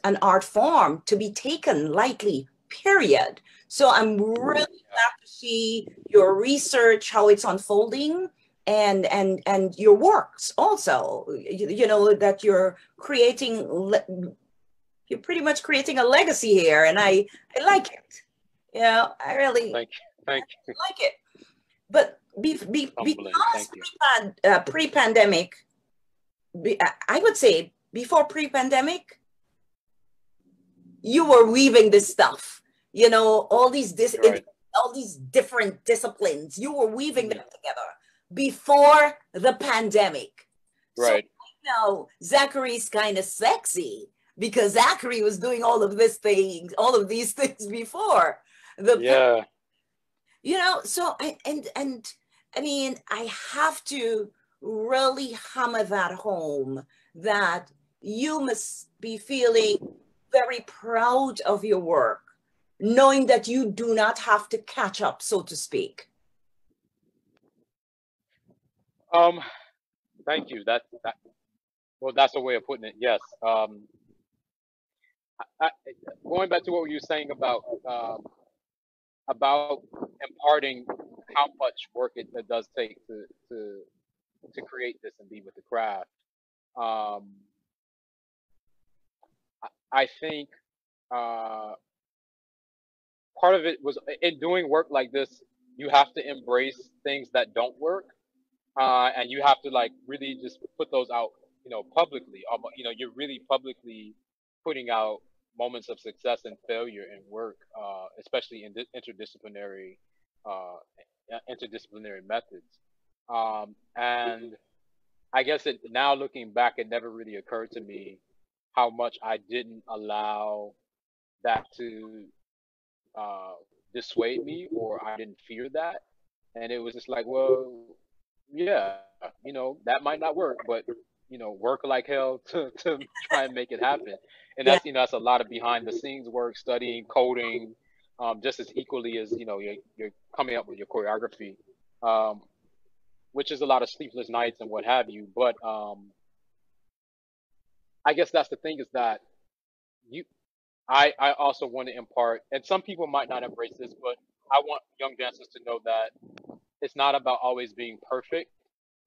an art form to be taken lightly, period. So I'm really glad to see your research, how it's unfolding, and your works also, you know, that you're pretty much creating a legacy here, and I like it. You know, I really thank you. like it. But because pre-pandemic, I would say before pre-pandemic, you were weaving this stuff. You know, all these different disciplines. You were weaving them together before the pandemic. Right. So now Zachery's kind of sexy because Zachery was doing all of these things before the you know. So I mean, I have to really hammer that home, that you must be feeling very proud of your work, knowing that you do not have to catch up, so to speak. Thank you. Well, that's a way of putting it. Yes. Going back to what you were saying about imparting how much work it does take to create this and be with the craft. I think part of it was in doing work like this. You have to embrace things that don't work, and you have to like really just put those out, you know, publicly. You know, you're really publicly putting out moments of success and failure in work, especially in interdisciplinary methods. And I guess now looking back, it never really occurred to me how much I didn't allow that to dissuade me, or I didn't fear that. And it was just like, well, yeah, you know, that might not work, but you know, work like hell to try and make it happen. And Yeah. that's, you know, that's a lot of behind the scenes work, studying, coding, just as equally as, you know, you're coming up with your choreography, which is a lot of sleepless nights and what have you. But I guess that's the thing, is that you I also want to impart, and some people might not embrace this, but I want young dancers to know that it's not about always being perfect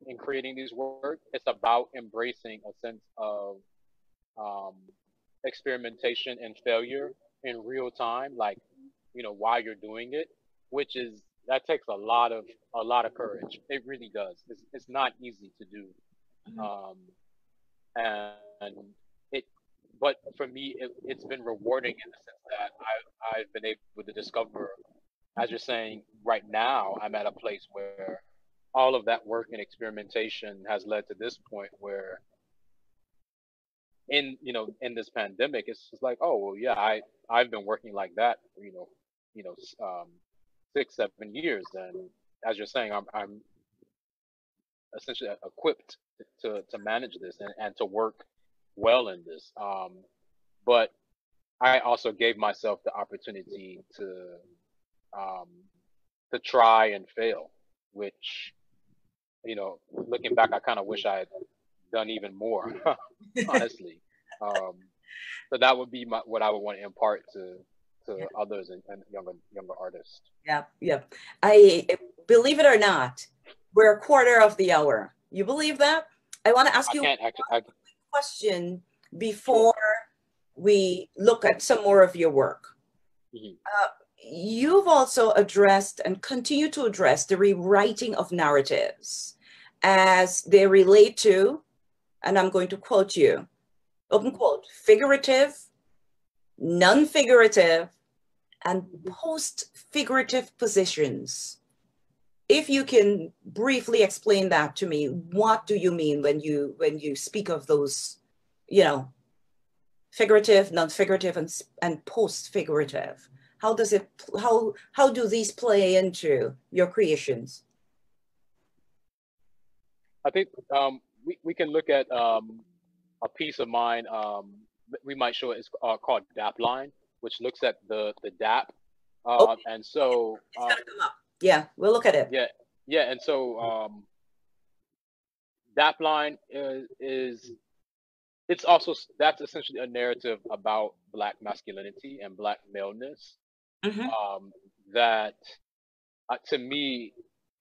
in creating these work. It's about embracing a sense of um, experimentation and failure in real time, like, you know, while you're doing it, which is, that takes a lot of courage. It really does. It's not easy to do, um, and it. But for me, it's been rewarding in the sense that I've been able to discover, as you're saying, right now I'm at a place where all of that work and experimentation has led to this point where, in, you know, in this pandemic, it's just like, oh well, yeah, I've been working like that for, you know, 6 7 years, and as you're saying, I'm essentially equipped to manage this and to work well in this. But I also gave myself the opportunity um, to try and fail, which, you know, looking back, I kind of wish I had done even more, honestly. Um, so that would be what I would want to impart to others and younger artists. Yeah. I believe it or not, we're a quarter of the hour. You believe that? I want to ask you one question before we look at some more of your work. You've also addressed and continue to address the rewriting of narratives as they relate to, and I'm going to quote you, open quote, figurative, non-figurative, and post-figurative positions. If you can briefly explain that to me, what do you mean when you speak of those, you know, figurative, non-figurative, and post-figurative? How does it, how do these play into your creations? I think we can look at a piece of mine. We might show it. It's called DAP line, which looks at the DAP. Oh, And so it's gonna come up. Yeah, we'll look at it. yeah, and so DAP line is it's also that's essentially a narrative about Black masculinity and Black maleness. That to me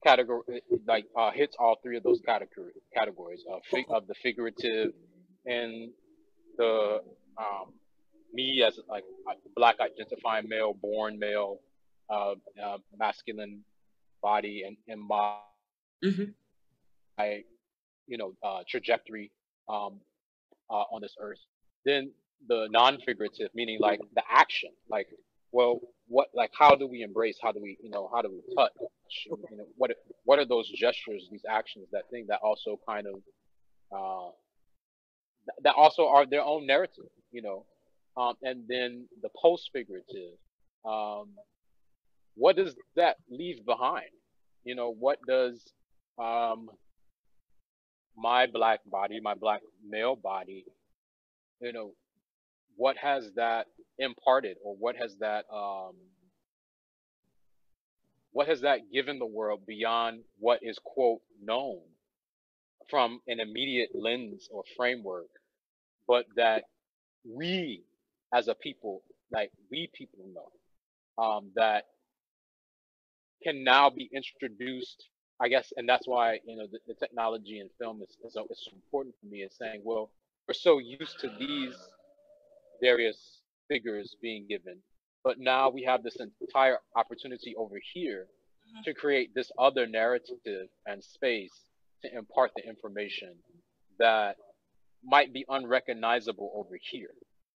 category like hits all three of those categories of the figurative and the me as like a Black identifying male, born male, masculine body, and my trajectory on this earth. Then the non-figurative, meaning like the action, like, well, what, like, how do we embrace? How do we, how do we touch? What are those gestures, these actions, that thing that also kind of, that also are their own narrative, and then the post-figurative, what does that leave behind? What does my Black body, my Black male body, what has that imparted, or what has that given the world beyond what is, quote, known from an immediate lens or framework, but that we as a people, like we people know, that can now be introduced, I guess. And that's why, the technology in film is so important for me, is saying, well, we're so used to these various figures being given, but now we have this entire opportunity over here to create this other narrative and space to impart the information that might be unrecognizable over here,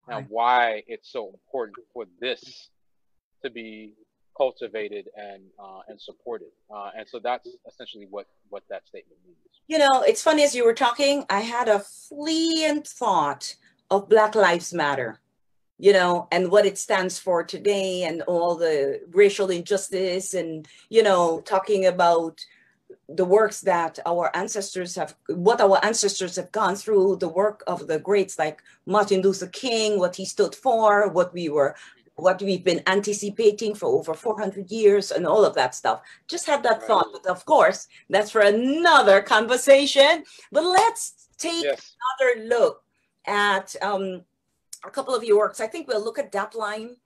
and why it's so important for this to be cultivated and supported. And so that's essentially what that statement means. It's funny, as you were talking, I had a fleeting thought of Black Lives Matter, and what it stands for today, and all the racial injustice, and, talking about the works that our ancestors have gone through, the work of the greats like Martin Luther King, what he stood for, what we've been anticipating for over 400 years, and all of that stuff. Just had that thought, but of course, that's for another conversation. But let's take another look at a couple of your works. I think we'll look at DAP line,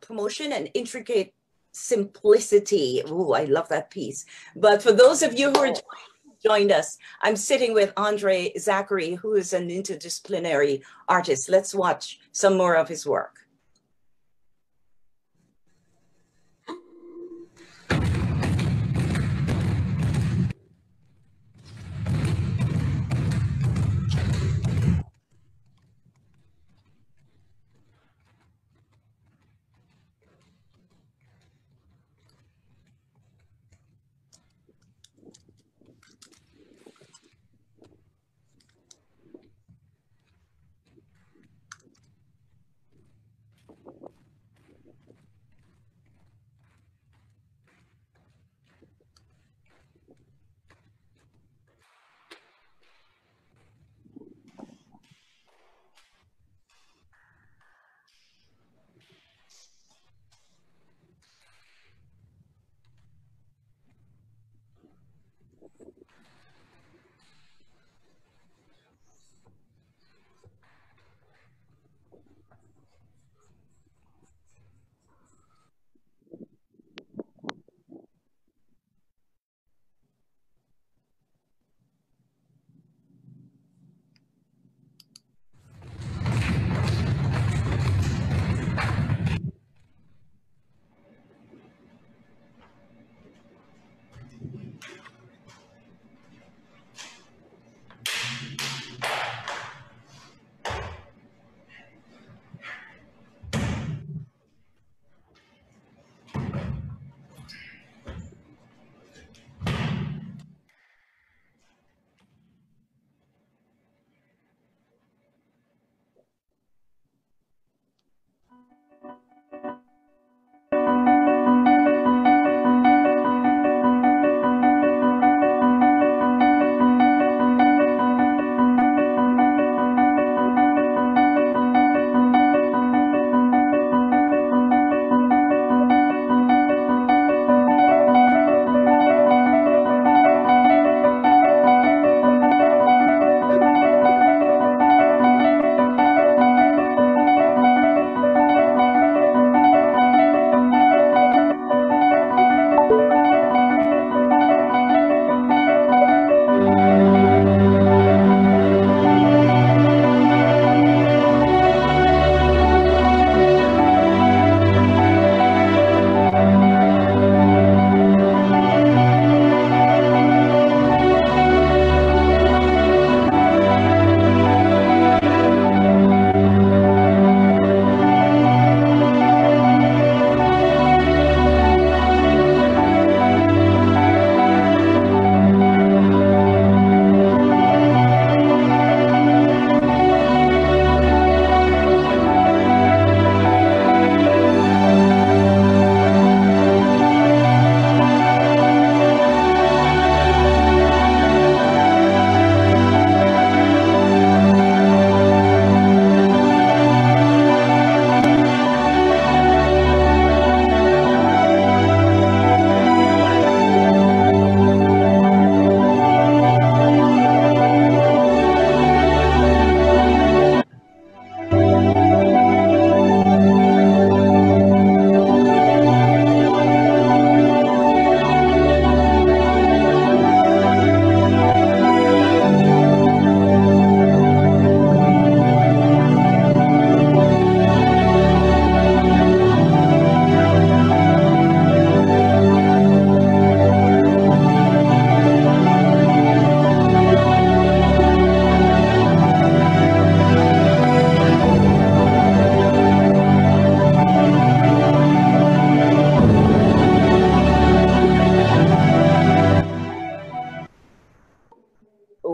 promotion and intricate simplicity. Oh, I love that piece. But for those of you who are joined us, I'm sitting with Andre Zachery, who is an interdisciplinary artist. Let's watch some more of his work.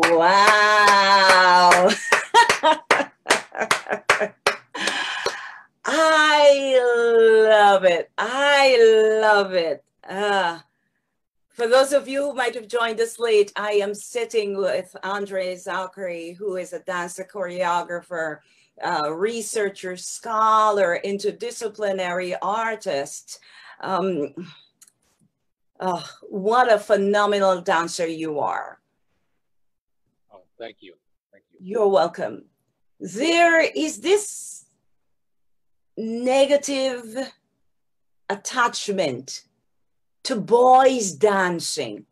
Wow. I love it. I love it. For those of you who might have joined us late, I am sitting with Andre Zachery, who is a dancer choreographer, researcher, scholar, interdisciplinary artist. What a phenomenal dancer you are. Oh, thank you. Thank you. You're welcome. There is this negative attachment to boys dancing.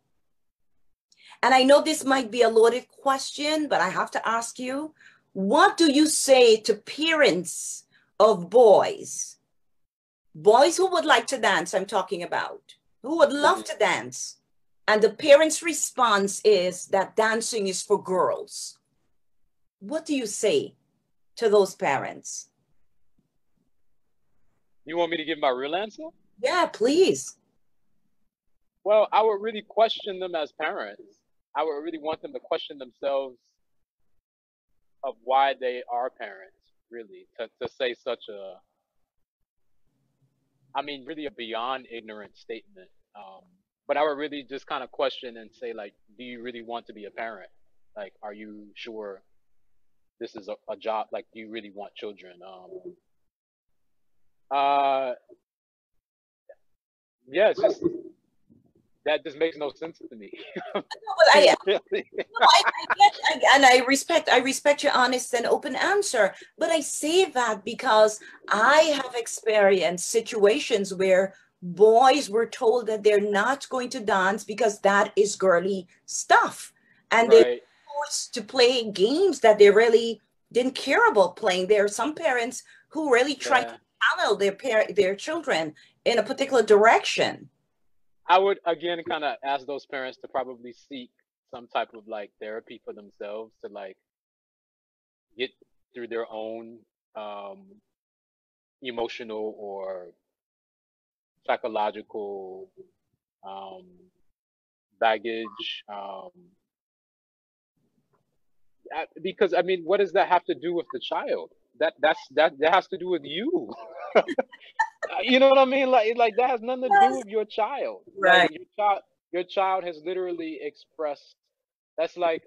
And I know this might be a loaded question, but I have to ask you, what do you say to parents of boys? Boys who would like to dance, I'm talking about, who would love to dance. And the parents' response is that dancing is for girls. What do you say to those parents? You want me to give my real answer? Yeah, please. Well, I would really question them as parents. I would really want them to question themselves of why they are parents, really, to say such a, I mean, really a beyond ignorant statement. But I would really just kind of question and say, like, do you really want to be a parent? Like, are you sure this is a job? Like, do you really want children? Yeah, it's just, that just makes no sense to me. No, but I and I respect your honest and open answer. But I say that because I have experienced situations where boys were told that they're not going to dance because that is girly stuff, and they're Right. forced to play games that they really didn't care about playing. There are some parents who really try to channel their children in a particular direction. I would again kind of ask those parents to probably seek some type of like therapy for themselves to like get through their own um, emotional or psychological um, baggage. Because I mean, what does that have to do with the child? That has to do with you. You know what I mean? Like that has nothing to do Yes. with your child. Like Right. your child has literally expressed. That's like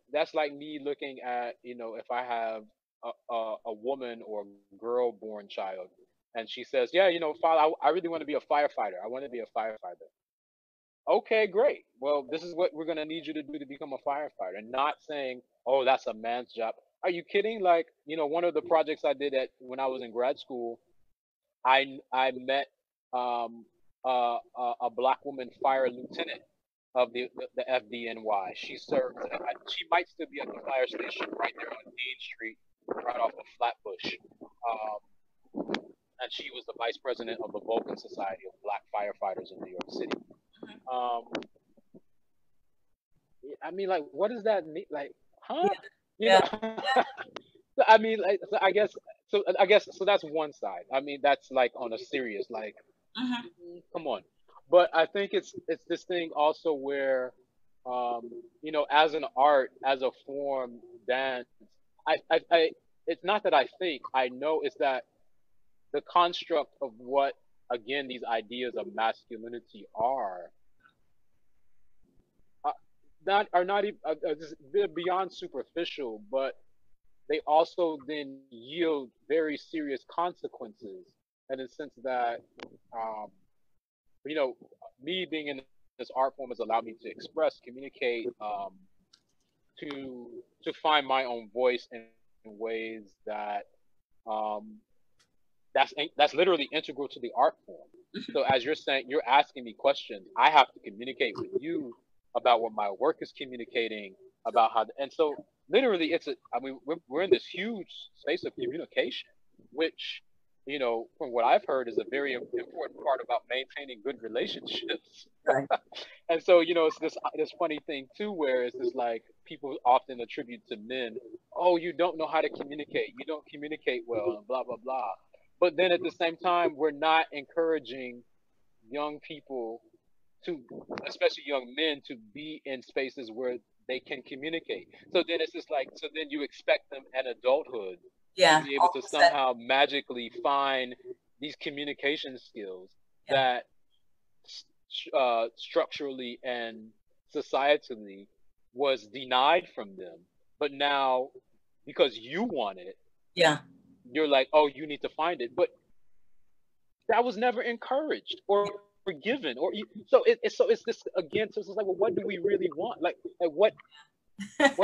me looking at, you know, if I have a woman or girl born child, and she says, yeah, you know, father, I really want to be a firefighter. I want to be a firefighter. Okay, great. Well, this is what we're gonna need you to do to become a firefighter, and not saying, oh, that's a man's job. Are you kidding? Like, you know, one of the projects I did at when I was in grad school, I met um, a black woman fire lieutenant of the FDNY. She served. She might still be at the fire station right there on Dean Street, right off of Flatbush. And she was the vice president of the Vulcan Society of Black Firefighters in New York City. Um, I mean, like, what does that mean? Like, huh? You Yeah. know? I mean, like, so I guess so. I guess so. That's one side. I mean, that's like on a serious, like, come on. But I think it's this thing also where, you know, as an art, as a form, dance. I it's not that I think I know. It's that the construct of what again these ideas of masculinity are uh, not are not even they're beyond superficial, but they also then yield very serious consequences in the sense that um, you know, me being in this art form has allowed me to express, communicate, to find my own voice in ways that um, that's literally integral to the art form. So as you're saying, you're asking me questions. I have to communicate with you about what my work is communicating about how, and so literally, it's a. I mean, we're in this huge space of communication, which you know, from what I've heard, is a very important part about maintaining good relationships. Right. And so, you know, it's this funny thing too, where it's just like people often attribute to men, oh, you don't know how to communicate, you don't communicate well, and blah blah blah. But then at the same time, we're not encouraging young people to, especially young men, to be in spaces where they can communicate. So then it's just like, so then you expect them at adulthood to Yeah. be able All to of a sudden. somehow magically find these communication skills Yeah. that structurally and societally was denied from them. But now, because you want it, Yeah. you're like, oh, you need to find it. But that was never encouraged or given. Or so it's this again. So it's like, well, what do we really want? Like what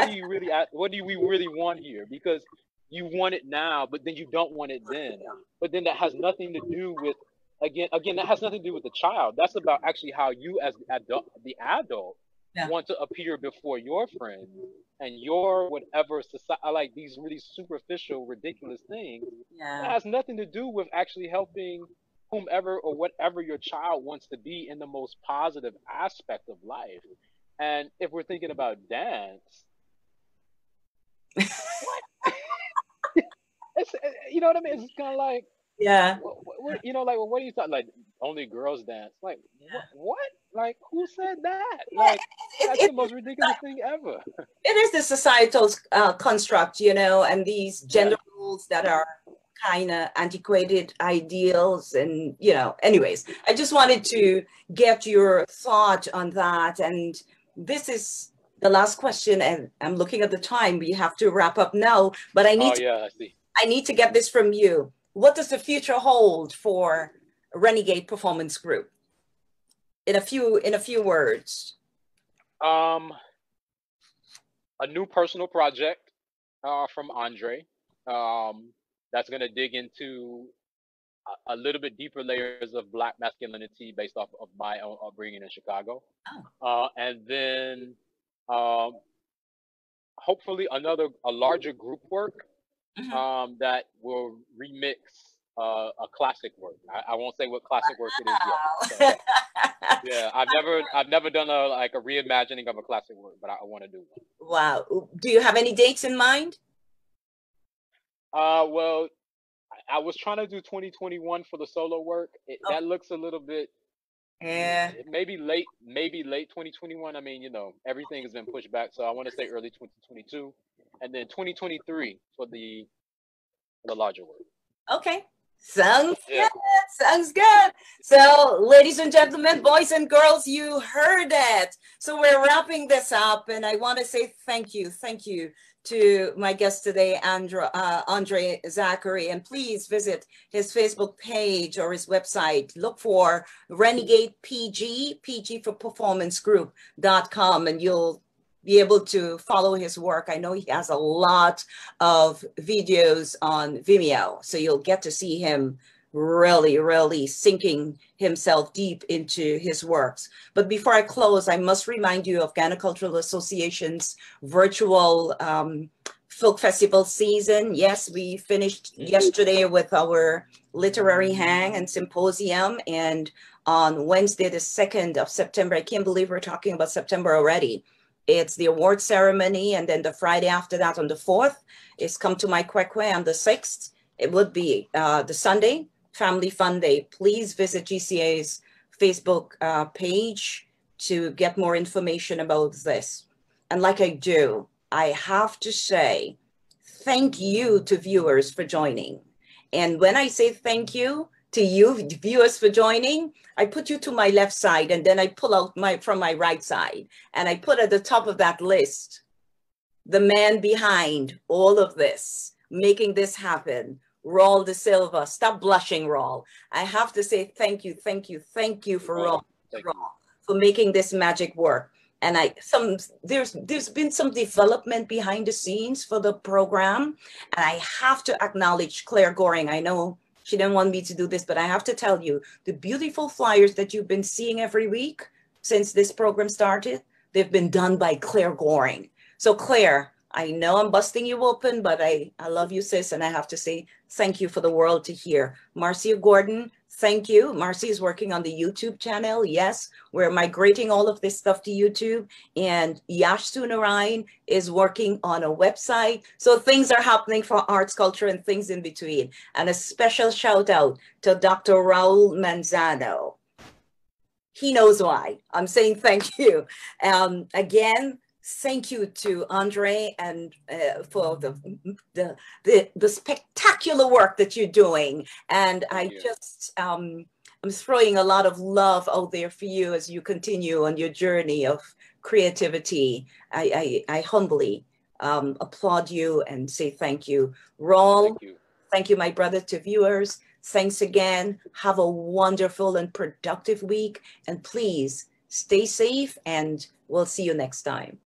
do you really what do we really want here? Because you want it now, but then you don't want it then. But then that has nothing to do with again that has nothing to do with the child. That's about actually how you as the adult Yeah. want to appear before your friends and your whatever society, like these really superficial ridiculous things. That Yeah. has nothing to do with actually helping whomever or whatever your child wants to be in the most positive aspect of life. And if we're thinking about dance, what? You know what I mean? It's kind of like, Yeah. you know, like, well, what are you talking? Like, only girls dance? Like, what? What? Like, who said that? Yeah. Like, It, that's it, the most ridiculous thing ever. it is the societal construct, you know, and these Yeah. gender roles that are kind of antiquated ideals. And, you know, anyways, I just wanted to get your thought on that. And this is the last question. And I'm looking at the time. We have to wrap up now, but Oh yeah, I see. I need to get this from you. What does the future hold for Renegade Performance Group? In a few words. Um, a new personal project from Andre. That's gonna dig into a little bit deeper layers of Black masculinity based off of my own upbringing in Chicago. And then um, hopefully a larger group work Mhm. that will remix a classic work. I won't say what classic work it is yet. So yeah, I've never done a reimagining of a classic work, but I want to do one. Wow. Do you have any dates in mind? Well, I was trying to do 2021 for the solo work. Oh, That looks a little bit yeah. maybe late 2021. I mean, you know, everything has been pushed back, so I want to say early 2022, and then 2023 for the larger work. Okay. Sounds Yeah. good. Sounds good. So, ladies and gentlemen, boys and girls, you heard it. So, we're wrapping this up, and I want to say thank you. Thank you to my guest today, Andre Zachery. And please visit his Facebook page or his website. Look for Renegade PG for Performance Group.com, and you'll be able to follow his work. I know he has a lot of videos on Vimeo, so you'll get to see him really sinking himself deep into his works. But before I close, I must remind you of Ghana Cultural Association's virtual folk festival season. Yes, we finished yesterday with our literary hang and symposium, and on Wednesday, the 2nd of September, I can't believe we're talking about September already. It's the award ceremony, and then the Friday after that, on the 4th, is Come to My Kwekwe. On the 6th, it would be the Sunday, Family Fun Day. Please visit GCA's Facebook page to get more information about this. And like I do, I have to say thank you to viewers for joining. And when I say thank you to you viewers for joining, I put you to my left side, and then I pull out from my right side, and I put at the top of that list the man behind all of this, making this happen, Raul De Silva. Stop blushing, Raul. I have to say thank you for Raul, for making this magic work. And there's been some development behind the scenes for the program, and I have to acknowledge Claire Goring. I know she didn't want me to do this, but I have to tell you, the beautiful flyers that you've been seeing every week since this program started, they've been done by Claire Goring. So Claire, I know I'm busting you open, but I love you, sis, and I have to say thank you for the world to hear. Marcia Gordon, thank you. Marcy is working on the YouTube channel. Yes, we're migrating all of this stuff to YouTube. And Yash Sunarayan is working on a website. So things are happening for arts, culture, and things in between. And a special shout out to Dr. Raul Manzano. He knows why. I'm saying thank you. Again, Thank you to Andre and for the spectacular work that you're doing. And I just I'm throwing a lot of love out there for you as you continue on your journey of creativity. I humbly applaud you and say thank you. Raul, thank you, my brother, to viewers. Thanks again. Have a wonderful and productive week. And please stay safe, and we'll see you next time.